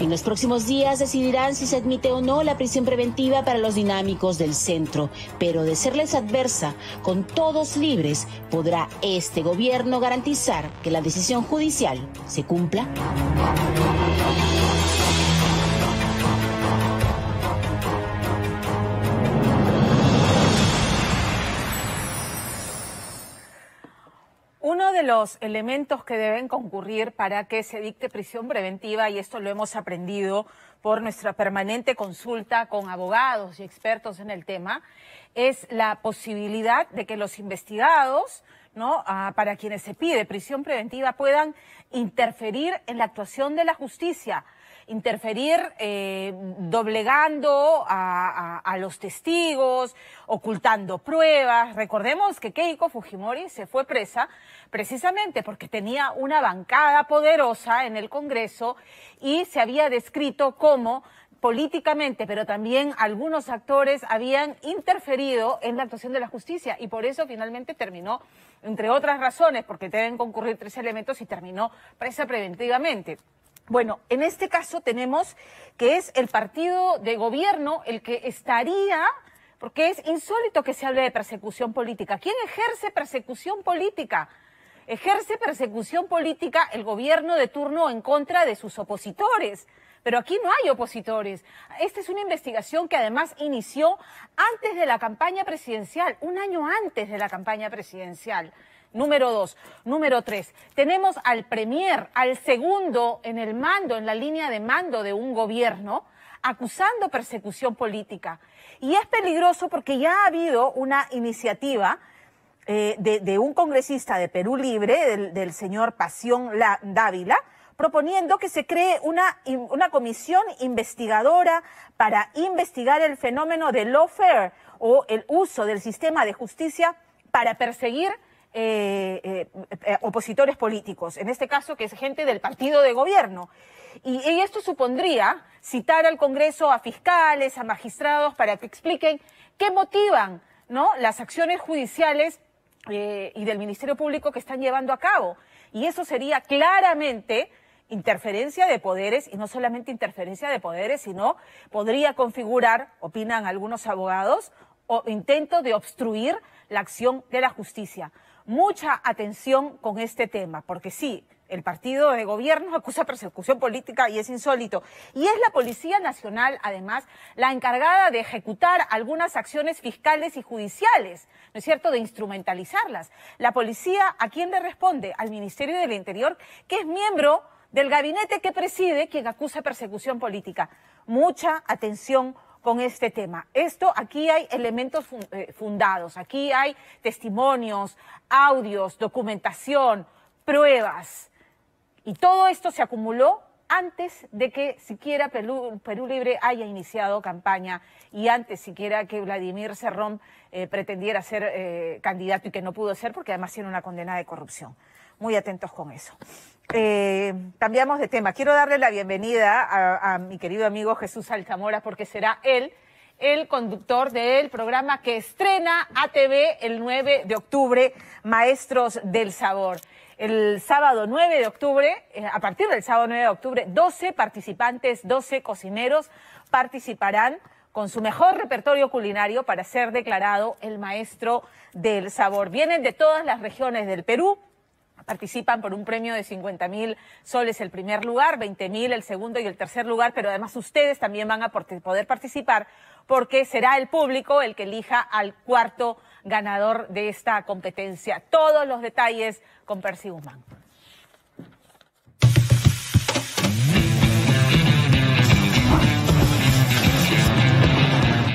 En los próximos días decidirán si se admite o no la prisión preventiva para los dinámicos del centro, pero de serles adversa, con todos libres, ¿podrá este gobierno garantizar que la decisión judicial se cumpla? Uno de los elementos que deben concurrir para que se dicte prisión preventiva, y esto lo hemos aprendido por nuestra permanente consulta con abogados y expertos en el tema, es la posibilidad de que los investigados, ¿no?, para quienes se pide prisión preventiva, puedan interferir en la actuación de la justicia, interferir doblegando a los testigos, ocultando pruebas. Recordemos que Keiko Fujimori se fue presa precisamente porque tenía una bancada poderosa en el Congreso y se había descrito como políticamente, pero también algunos actores habían interferido en la actuación de la justicia y por eso finalmente terminó, entre otras razones, porque deben concurrir 3 elementos y terminó presa preventivamente. Bueno, en este caso tenemos que es el partido de gobierno el que estaría, porque es insólito que se hable de persecución política. ¿Quién ejerce persecución política? Ejerce persecución política el gobierno de turno en contra de sus opositores. Pero aquí no hay opositores. Esta es una investigación que además inició antes de la campaña presidencial, un año antes de la campaña presidencial. Número 2. Número 3. Tenemos al premier, al segundo en el mando, en la línea de mando de un gobierno, acusando persecución política. Y es peligroso porque ya ha habido una iniciativa de un congresista de Perú Libre, del señor Pasión Dávila, proponiendo que se cree una comisión investigadora para investigar el fenómeno del lawfare o el uso del sistema de justicia para perseguir opositores políticos, en este caso que es gente del partido de gobierno. Y esto supondría citar al Congreso a fiscales, a magistrados, para que expliquen qué motivan, ¿no?, las acciones judiciales y del Ministerio Público que están llevando a cabo. Y eso sería claramente interferencia de poderes, y no solamente interferencia de poderes, sino podría configurar, opinan algunos abogados, o intento de obstruir la acción de la justicia. Mucha atención con este tema, porque sí, el partido de gobierno acusa persecución política y es insólito. Y es la Policía Nacional, además, la encargada de ejecutar algunas acciones fiscales y judiciales, ¿no es cierto?, de instrumentalizarlas. La policía, ¿a quién le responde? Al Ministerio del Interior, que es miembro del gabinete que preside quien acusa persecución política. Mucha atención con este tema. Aquí hay elementos fundados, aquí hay testimonios, audios, documentación, pruebas. Y todo esto se acumuló antes de que siquiera Perú Libre haya iniciado campaña y antes siquiera que Vladimir Cerrón pretendiera ser candidato y que no pudo ser porque además tiene una condena de corrupción. Muy atentos con eso. Cambiamos de tema. Quiero darle la bienvenida a mi querido amigo Jesús Alzamora porque será él el conductor del programa que estrena ATV el 9 de octubre, Maestros del Sabor. El sábado 9 de octubre, a partir del sábado 9 de octubre, 12 participantes, 12 cocineros participarán con su mejor repertorio culinario para ser declarado el Maestro del Sabor. Vienen de todas las regiones del Perú. Participan por un premio de 50.000 soles el primer lugar, 20.000 el segundo y el tercer lugar, pero además ustedes también van a poder participar porque será el público el que elija al cuarto ganador de esta competencia. Todos los detalles con Percy Guzmán.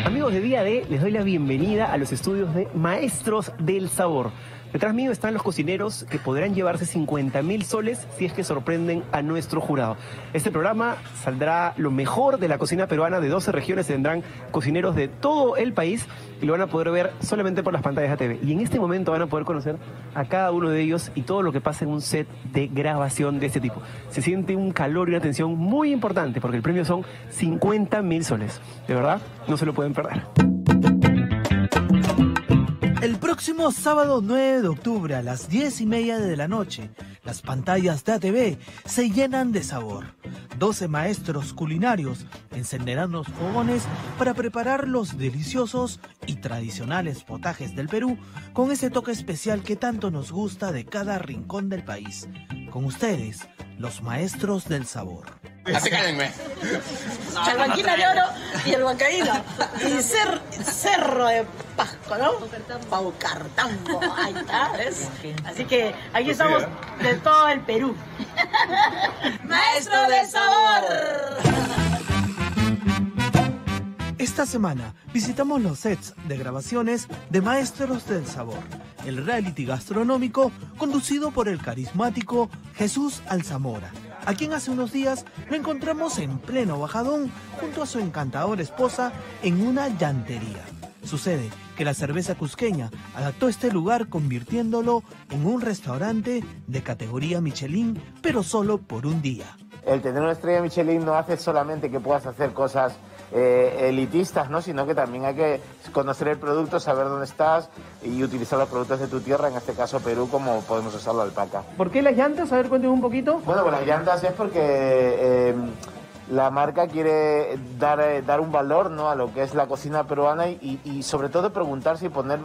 Amigos de Día D, les doy la bienvenida a los estudios de Maestros del Sabor. Detrás mío están los cocineros que podrán llevarse 50.000 soles si es que sorprenden a nuestro jurado. Este programa saldrá lo mejor de la cocina peruana de 12 regiones. Tendrán cocineros de todo el país y lo van a poder ver solamente por las pantallas de ATV. Y en este momento van a poder conocer a cada uno de ellos y todo lo que pasa en un set de grabación de este tipo. Se siente un calor y una tensión muy importante porque el premio son 50.000 soles. De verdad, no se lo pueden perder. El próximo sábado 9 de octubre a las 10:30 de la noche, las pantallas de ATV se llenan de sabor. 12 maestros culinarios encenderán los fogones para preparar los deliciosos y tradicionales potajes del Perú con ese toque especial que tanto nos gusta de cada rincón del país. Con ustedes, los Maestros del Sabor. Así cállenme. Chalbanquina de oro y el huancaíno. Y Cerro de Pasco, ¿no? Paucartambo. Ahí está, ¿ves? Así que aquí estamos de todo el Perú. ¡Maestro del Sabor! Esta semana visitamos los sets de grabaciones de Maestros del Sabor, el reality gastronómico conducido por el carismático Jesús Alzamora, a quien hace unos días lo encontramos en pleno Bajadón junto a su encantadora esposa en una llantería. Sucede que la cerveza cusqueña adaptó este lugar convirtiéndolo en un restaurante de categoría Michelin, pero solo por un día. el tener una estrella Michelin no hace solamente que puedas hacer cosas elitistas, ¿no? Sino que también hay que conocer el producto, saber dónde estás y utilizar los productos de tu tierra, en este caso Perú, como podemos usar la alpaca. ¿Por qué las llantas? A ver, cuéntame un poquito. Bueno, con las llantas es porque la marca quiere dar un valor, ¿no?, a lo que es la cocina peruana y sobre todo preguntarse y poner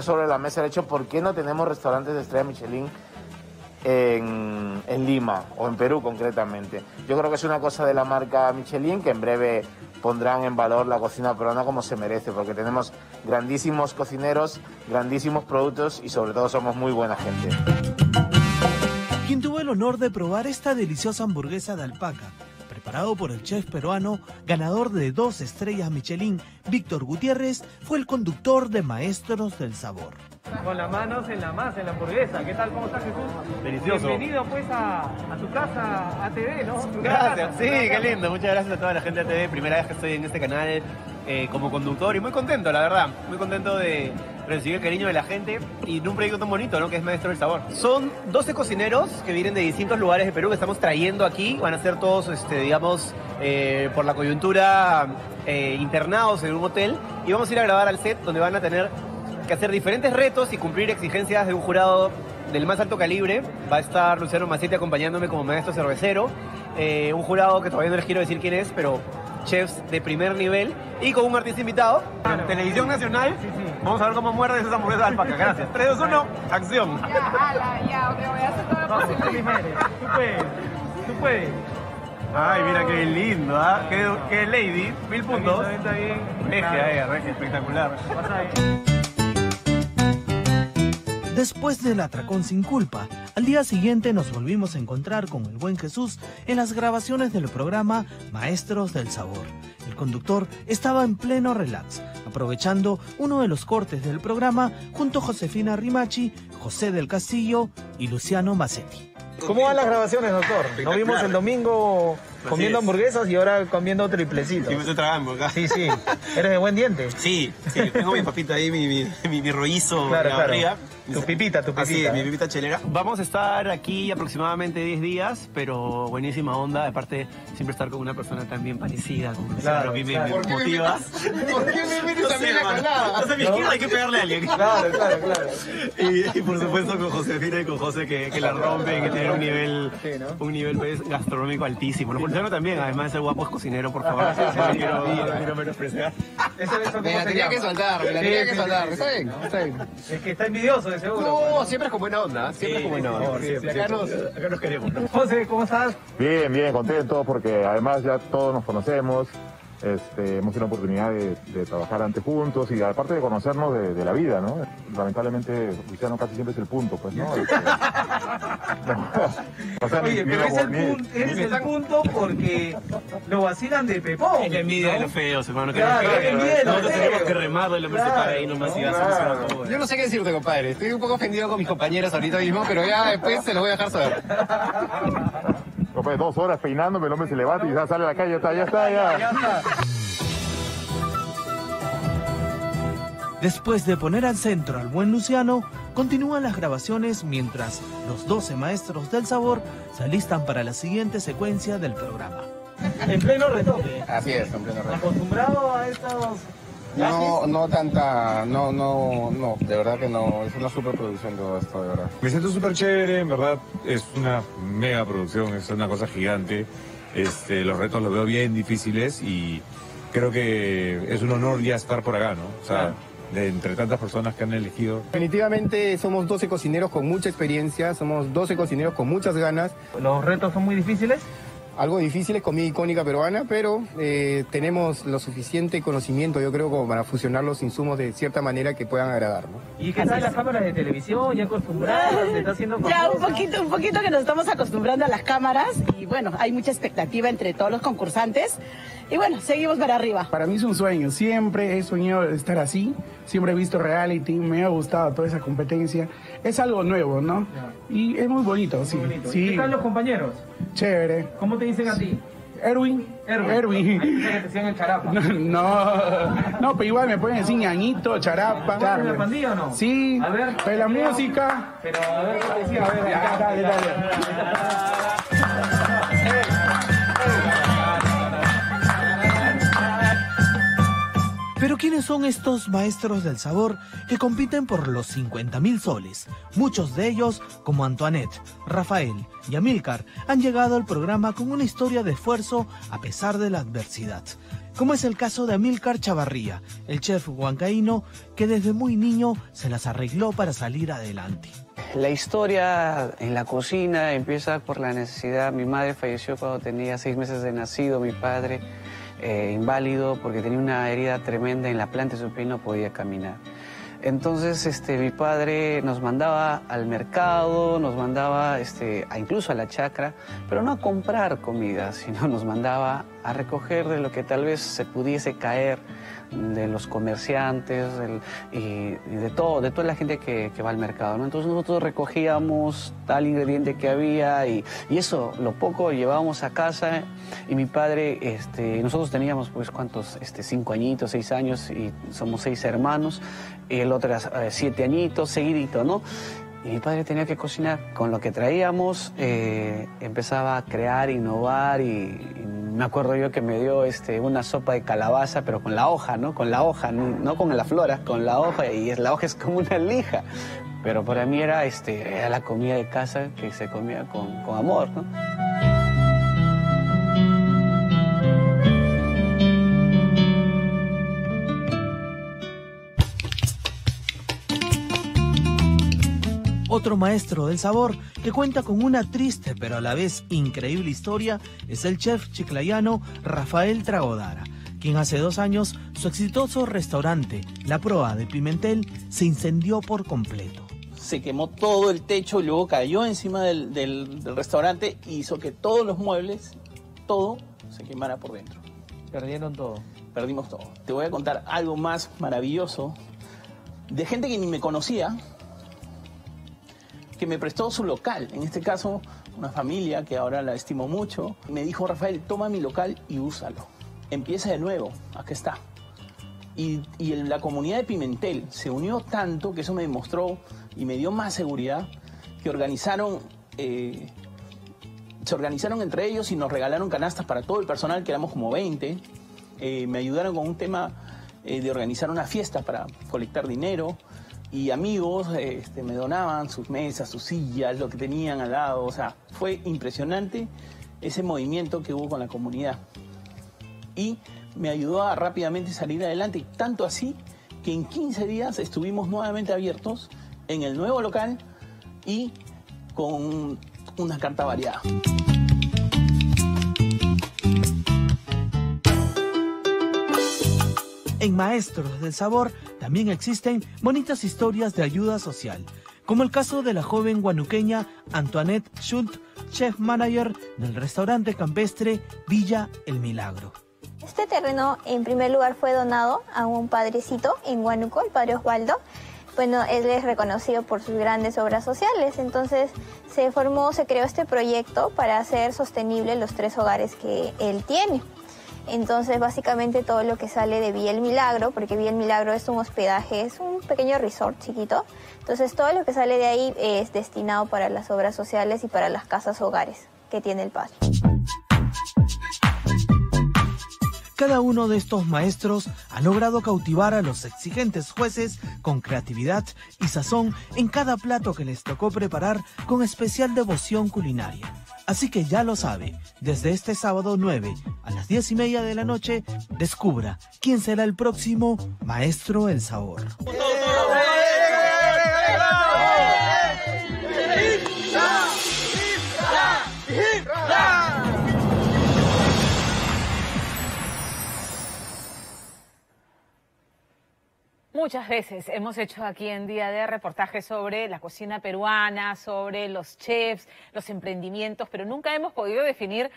sobre la mesa el hecho por qué no tenemos restaurantes de estrella Michelin en Lima o en Perú concretamente. Yo creo que es una cosa de la marca Michelin, que en breve pondrán en valor la cocina peruana como se merece, porque tenemos grandísimos cocineros, grandísimos productos y sobre todo somos muy buena gente. Quien tuvo el honor de probar esta deliciosa hamburguesa de alpaca, preparado por el chef peruano, ganador de 2 estrellas Michelin, Víctor Gutiérrez, fue el conductor de Maestros del Sabor. Con las manos en la masa, en la hamburguesa. ¿Qué tal? ¿Cómo estás, Jesús? Delicioso. Bienvenido pues a tu casa ATV, ¿no? Gracias, sí, qué lindo. Muchas gracias a toda la gente de ATV. Primera vez que estoy en este canal como conductor y muy contento, la verdad. Muy contento de recibir el cariño de la gente y de un proyecto tan bonito, ¿no?, que es Maestro del Sabor. Son 12 cocineros que vienen de distintos lugares de Perú que estamos trayendo aquí. Van a ser todos, digamos, por la coyuntura internados en un hotel y vamos a ir a grabar al set donde van a tener que hacer diferentes retos y cumplir exigencias de un jurado del más alto calibre. Va a estar Luciano Macetti acompañándome como maestro cervecero, un jurado que todavía no les quiero decir quién es, pero chefs de primer nivel, y con un artista invitado. En Televisión Nacional, vamos a ver cómo muerde esa hamburguesa de alpaca. Gracias. 3, 2, 1, acción. Ya, me voy a hacer todo lo posible. Tú puedes. Ay, mira qué lindo, ¿ah? Qué lady, 1000 puntos. Está bien. Regia, espectacular. Después del atracón sin culpa, al día siguiente nos volvimos a encontrar con el buen Jesús en las grabaciones del programa Maestros del Sabor. El conductor estaba en pleno relax, aprovechando uno de los cortes del programa junto a Josefina Rimachi, José del Castillo y Luciano Macetti. ¿Cómo van las grabaciones, doctor? Nos vimos el domingo comiendo hamburguesas y ahora comiendo triplecitos. Sí, me estoy tragando acá. Sí. ¿Eres de buen diente? Sí, tengo mi papita ahí, mi rollizo claro, en la barriga. Tu pipita. Así es, mi pipita chelera. Vamos a estar aquí aproximadamente 10 días, pero buenísima onda. Aparte, siempre estar con una persona tan bien parecida, como claro, me ¿Por motiva. ¿Por qué me metes también la colada? A mi izquierda hay que pegarle a alguien. Claro. Y por supuesto con Josefina y con José que la rompen, que tienen un nivel pues, gastronómico altísimo. Los Luciano también, además de ser guapo, es cocinero, por favor. No quiero menospreciar. Me la tenía que soltar. Está bien. Es que está envidioso, de seguro. No, siempre es con buena onda. Acá nos queremos. José, ¿cómo estás? Bien, contento porque además ya todos nos conocemos. Hemos tenido la oportunidad de trabajar antes juntos y aparte de conocernos de la vida, ¿no? Lamentablemente, Luciano casi siempre es el punto, pues, ¿no? Oye, pero es el punto porque lo vacilan de pepón. Es la envidia de los feos, hermano. Claro, es la envidia de los feos. Tenemos que remarlo y lo para ahí nomás y va a solucionar todo. Yo no sé qué decirte, compadre. Estoy un poco ofendido con mis compañeros ahorita mismo, pero ya después se los voy a dejar saber. Después de 2 horas peinándome, el hombre se levanta y ya sale a la calle, ya está. Después de poner al centro al buen Luciano, continúan las grabaciones mientras los 12 maestros del sabor se alistan para la siguiente secuencia del programa. En pleno retoque. Así es, en pleno retoque. ¿Acostumbrado a estos...? No tanta, no, de verdad que no, es una superproducción todo esto, de verdad. Me siento súper chévere, en verdad, es una mega producción, es una cosa gigante. Los retos los veo bien difíciles y creo que es un honor ya estar por acá, ¿no? O sea, de entre tantas personas que han elegido. Definitivamente somos 12 cocineros con mucha experiencia, somos 12 cocineros con muchas ganas. ¿Los retos son muy difíciles? Algo difícil, es comida icónica peruana, pero tenemos lo suficiente conocimiento, yo creo, como para fusionar los insumos de cierta manera que puedan agradar, ¿no? ¿Y qué tal las cámaras de televisión? ¿Ya acostumbradas? ¿Se está haciendo famoso? Ya, un poquito que nos estamos acostumbrando a las cámaras y bueno, hay mucha expectativa entre todos los concursantes y bueno, seguimos para arriba. Para mí es un sueño, siempre he soñado estar así, siempre he visto reality, me ha gustado toda esa competencia, es algo nuevo, ¿no? Y es muy bonito, sí. Sí. ¿Qué tal los compañeros? Chévere. ¿Cómo te dicen a ti? Erwin. Ahí que te decían el charapa. No, pero igual me pueden decir ñañito, charapa. ¿Estás en la pandilla o no? Sí, a ver, pero la música. Pero a ver, ¿qué te decía? A ver, dale. ¿Quiénes son estos maestros del sabor que compiten por los 50.000 soles? Muchos de ellos, como Antoinette, Rafael y Amílcar, han llegado al programa con una historia de esfuerzo a pesar de la adversidad. Como es el caso de Amílcar Chavarría, el chef huancaíno que desde muy niño se las arregló para salir adelante. La historia en la cocina empieza por la necesidad. Mi madre falleció cuando tenía 6 meses de nacido, mi padre inválido porque tenía una herida tremenda en la planta de su pie y no podía caminar. Entonces mi padre nos mandaba al mercado, nos mandaba incluso a la chacra, pero no a comprar comida, sino nos mandaba a recoger de lo que tal vez se pudiese caer de los comerciantes y de toda la gente que va al mercado, ¿no? Entonces nosotros recogíamos tal ingrediente que había y eso, lo poco, llevábamos a casa y mi padre, nosotros teníamos pues ¿cuántos? 5 añitos, 6 años y somos 6 hermanos y el otro era 7 añitos, seguidito, ¿no? Y mi padre tenía que cocinar. Con lo que traíamos empezaba a crear, innovar y me acuerdo yo que me dio una sopa de calabaza, pero con la hoja, ¿no? Con la hoja, no con la flora, con la hoja, y la hoja es como una lija. Pero para mí era la comida de casa que se comía con amor, ¿no? Otro maestro del sabor que cuenta con una triste pero a la vez increíble historia es el chef chiclayano Rafael Tragodara, quien hace 2 años su exitoso restaurante, La Proa de Pimentel, se incendió por completo. Se quemó todo el techo y luego cayó encima del restaurante y hizo que todos los muebles, todo, se quemara por dentro. Perdieron todo. Perdimos todo. Te voy a contar algo más maravilloso de gente que ni me conocía, que me prestó su local, en este caso una familia que ahora la estimo mucho. Me dijo: Rafael, toma mi local y úsalo. Empieza de nuevo, acá está. Y la comunidad de Pimentel se unió tanto que eso me demostró y me dio más seguridad, que se organizaron entre ellos y nos regalaron canastas para todo el personal, que éramos como 20. Me ayudaron con un tema de organizar una fiesta para colectar dinero. Y amigos me donaban sus mesas, sus sillas, lo que tenían al lado. O sea, fue impresionante ese movimiento que hubo con la comunidad. Y me ayudó a rápidamente salir adelante. Tanto así que en 15 días estuvimos nuevamente abiertos en el nuevo local y con una carta variada. En Maestros del Sabor también existen bonitas historias de ayuda social, como el caso de la joven guanuqueña Antoinette Schultz, chef manager del restaurante campestre Villa El Milagro. Este terreno en primer lugar fue donado a un padrecito en Huánuco, el padre Osvaldo. Bueno, él es reconocido por sus grandes obras sociales, entonces se creó este proyecto para hacer sostenible los 3 hogares que él tiene. Entonces, básicamente todo lo que sale de Villa El Milagro, porque Villa El Milagro es un hospedaje, es un pequeño resort chiquito. Entonces, todo lo que sale de ahí es destinado para las obras sociales y para las casas hogares que tiene el padre. Cada uno de estos maestros ha logrado cautivar a los exigentes jueces con creatividad y sazón en cada plato que les tocó preparar con especial devoción culinaria. Así que ya lo sabe, desde este sábado 9 a las 10:30 de la noche, descubra quién será el próximo Maestro del Sabor. Muchas veces hemos hecho aquí en Día de reportajes sobre la cocina peruana, sobre los chefs, los emprendimientos, pero nunca hemos podido definir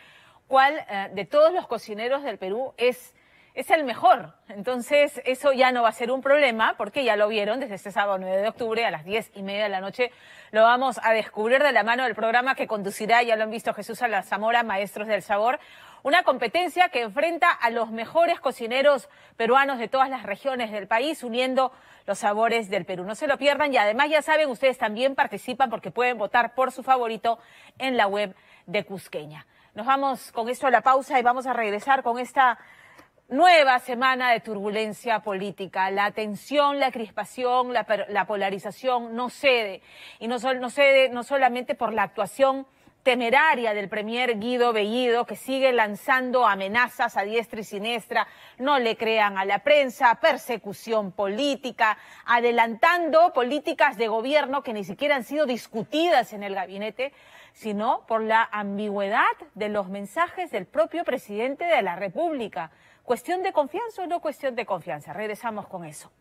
cuál de todos los cocineros del Perú es el mejor. Entonces, eso ya no va a ser un problema, porque ya lo vieron desde este sábado 9 de octubre a las 10:30 de la noche. Lo vamos a descubrir de la mano del programa que conducirá, ya lo han visto, Jesús Zamora, Maestros del Sabor. Una competencia que enfrenta a los mejores cocineros peruanos de todas las regiones del país, uniendo los sabores del Perú. No se lo pierdan, y además ya saben, ustedes también participan porque pueden votar por su favorito en la web de Cusqueña. Nos vamos con esto a la pausa y vamos a regresar con esta Nueva semana de turbulencia política. La tensión, la crispación, la polarización no cede. Y no cede no solamente por la actuación temeraria del premier Guido Bellido, que sigue lanzando amenazas a diestra y siniestra, no le crean a la prensa, persecución política, adelantando políticas de gobierno que ni siquiera han sido discutidas en el gabinete, sino por la ambigüedad de los mensajes del propio presidente de la República. ¿Cuestión de confianza o no cuestión de confianza? Regresamos con eso.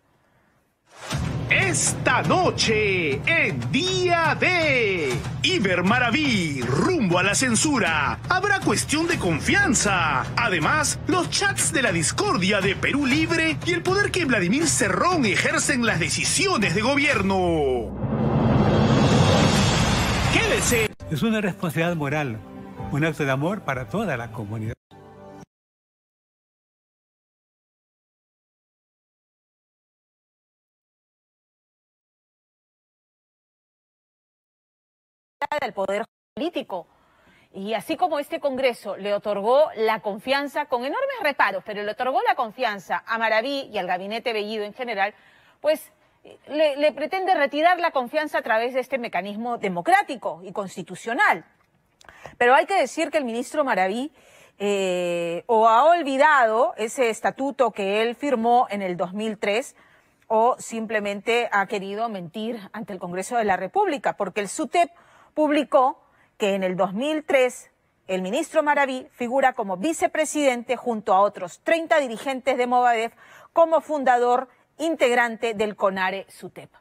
Esta noche, en Día D, Iber Maraví, rumbo a la censura. Habrá cuestión de confianza. Además, los chats de la discordia de Perú Libre y el poder que Vladimir Cerrón ejerce en las decisiones de gobierno. Quédese. Es una responsabilidad moral, un acto de amor para toda la comunidad. Del poder político. Y así como este Congreso le otorgó la confianza, con enormes reparos, pero le otorgó la confianza a Maraví y al gabinete Bellido en general, pues le pretende retirar la confianza a través de este mecanismo democrático y constitucional. Pero hay que decir que el ministro Maraví o ha olvidado ese estatuto que él firmó en el 2003 o simplemente ha querido mentir ante el Congreso de la República, porque el SUTEP publicó que en el 2003 el ministro Maraví figura como vicepresidente junto a otros 30 dirigentes de Movadef como fundador integrante del CONARE-SUTEP.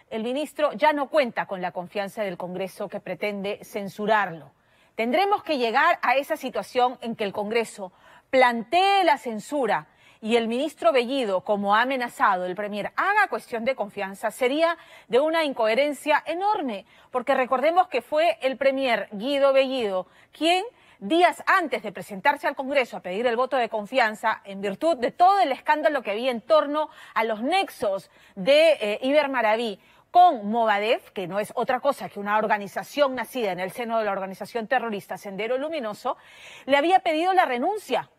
El ministro ya no cuenta con la confianza del Congreso que pretende censurarlo. Tendremos que llegar a esa situación en que el Congreso plantee la censura y el ministro Bellido, como ha amenazado el premier, haga cuestión de confianza, sería de una incoherencia enorme, porque recordemos que fue el premier Guido Bellido quien, días antes de presentarse al Congreso a pedir el voto de confianza, en virtud de todo el escándalo que había en torno a los nexos de Iber Maraví con Movadef, que no es otra cosa que una organización nacida en el seno de la organización terrorista Sendero Luminoso, le había pedido la renuncia.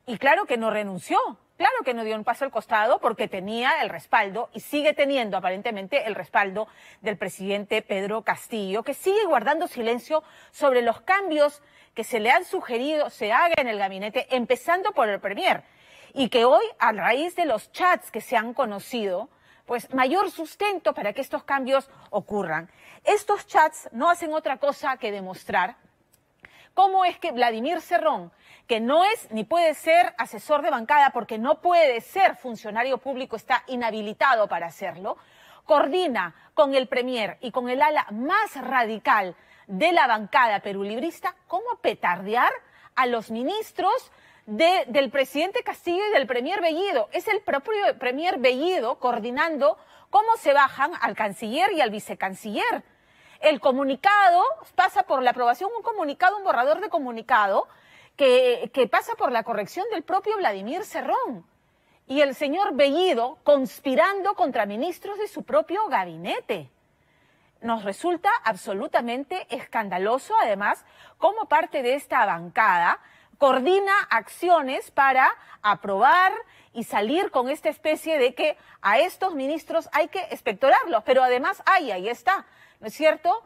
Y claro que no renunció, claro que no dio un paso al costado porque tenía el respaldo y sigue teniendo aparentemente el respaldo del presidente Pedro Castillo, que sigue guardando silencio sobre los cambios que se le han sugerido se haga en el gabinete, empezando por el premier, y que hoy, a raíz de los chats que se han conocido, pues mayor sustento para que estos cambios ocurran. Estos chats no hacen otra cosa que demostrar cómo es que Vladimir Cerrón, que no es ni puede ser asesor de bancada porque no puede ser funcionario público, está inhabilitado para hacerlo, coordina con el premier y con el ala más radical de la bancada perulibrista cómo petardear a los ministros del presidente Castillo y del premier Bellido. Es el propio premier Bellido coordinando cómo se bajan al canciller y al vicecanciller. El comunicado pasa por la aprobación, un borrador de comunicado que pasa por la corrección del propio Vladimir Cerrón. Y el señor Bellido conspirando contra ministros de su propio gabinete. Nos resulta absolutamente escandaloso, además, cómo parte de esta bancada coordina acciones para aprobar y salir con esta especie de que a estos ministros hay que expectorarlos, pero además ahí está, ¿no es cierto?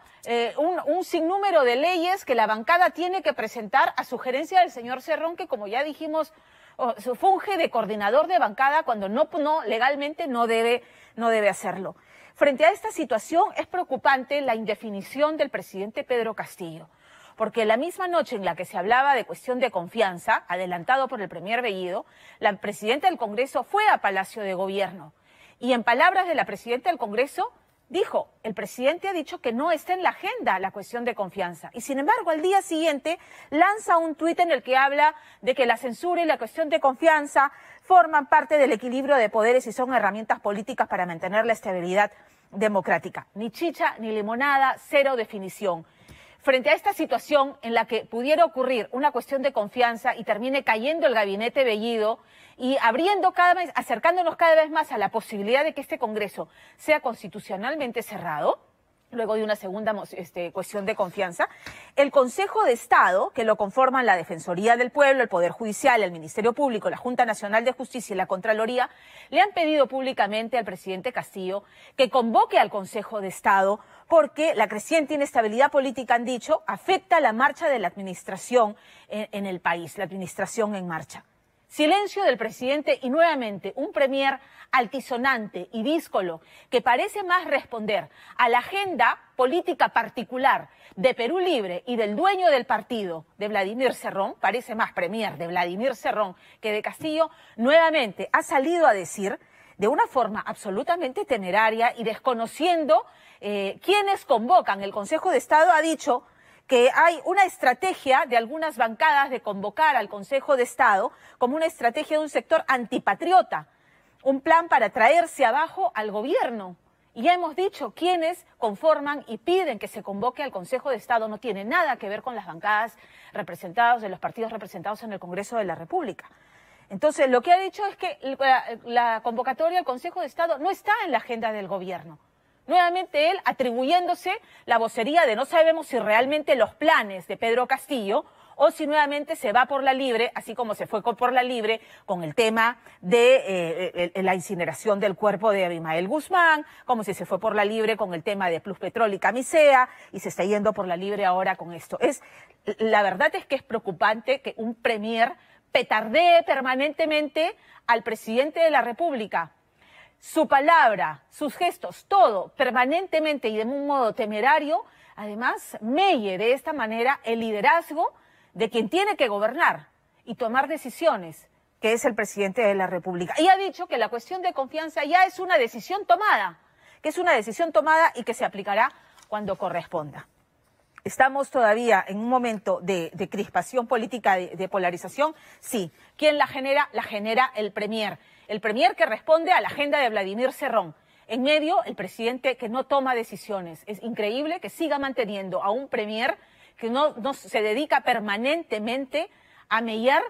Un sinnúmero de leyes que la bancada tiene que presentar a sugerencia del señor Cerrón, que como ya dijimos, funge de coordinador de bancada cuando legalmente no debe hacerlo. Frente a esta situación es preocupante la indefinición del presidente Pedro Castillo, porque la misma noche en la que se hablaba de cuestión de confianza, adelantado por el premier Bellido, la presidenta del Congreso fue a Palacio de Gobierno y en palabras de la presidenta del Congreso dijo, el presidente ha dicho que no está en la agenda la cuestión de confianza. Y sin embargo, al día siguiente lanza un tuit en el que habla de que la censura y la cuestión de confianza forman parte del equilibrio de poderes y son herramientas políticas para mantener la estabilidad democrática. Ni chicha ni limonada, cero definición. Frente a esta situación en la que pudiera ocurrir una cuestión de confianza y termine cayendo el gabinete Bellido y acercándonos cada vez más a la posibilidad de que este Congreso sea constitucionalmente cerrado, luego de una segunda cuestión de confianza, el Consejo de Estado, que lo conforman la Defensoría del Pueblo, el Poder Judicial, el Ministerio Público, la Junta Nacional de Justicia y la Contraloría, le han pedido públicamente al presidente Castillo que convoque al Consejo de Estado porque la creciente inestabilidad política, han dicho, afecta la marcha de la administración en el país, la administración en marcha. Silencio del presidente y nuevamente un premier altisonante y díscolo que parece más responder a la agenda política particular de Perú Libre y del dueño del partido, de Vladimir Cerrón, parece más premier de Vladimir Cerrón que de Castillo, nuevamente ha salido a decir de una forma absolutamente temeraria y desconociendo quienes convocan. El Consejo de Estado ha dicho que hay una estrategia de algunas bancadas de convocar al Consejo de Estado como una estrategia de un sector antipatriota, un plan para traerse abajo al gobierno. Y ya hemos dicho, quienes conforman y piden que se convoque al Consejo de Estado no tiene nada que ver con las bancadas representadas, de los partidos representados en el Congreso de la República. Entonces, lo que ha dicho es que la convocatoria al Consejo de Estado no está en la agenda del gobierno. Nuevamente él atribuyéndose la vocería de no sabemos si realmente los planes de Pedro Castillo o si nuevamente se va por la libre, así como se fue por la libre con el tema de la incineración del cuerpo de Abimael Guzmán, como si se fue por la libre con el tema de Plus Petrol y Camisea, y se está yendo por la libre ahora con esto. La verdad es que es preocupante que un premier petardee permanentemente al presidente de la República. Su palabra, sus gestos, todo permanentemente y de un modo temerario, además melle de esta manera el liderazgo de quien tiene que gobernar y tomar decisiones, que es el presidente de la República. Y ha dicho que la cuestión de confianza ya es una decisión tomada, y que se aplicará cuando corresponda. ¿Estamos todavía en un momento de crispación política, de polarización? Sí. ¿Quién la genera? La genera el premier. El premier que responde a la agenda de Vladimir Cerrón. En medio, el presidente que no toma decisiones. Es increíble que siga manteniendo a un premier que no se dedica permanentemente a mellar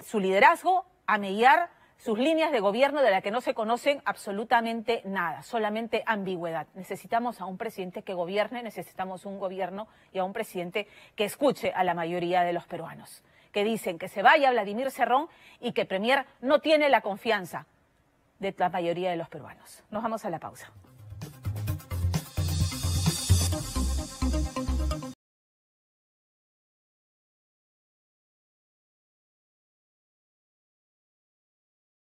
su liderazgo, a mellar sus líneas de gobierno de las que no se conocen absolutamente nada, solamente ambigüedad. Necesitamos a un presidente que gobierne, necesitamos un gobierno y a un presidente que escuche a la mayoría de los peruanos, que dicen que se vaya Vladimir Cerrón y que premier no tiene la confianza de la mayoría de los peruanos. Nos vamos a la pausa.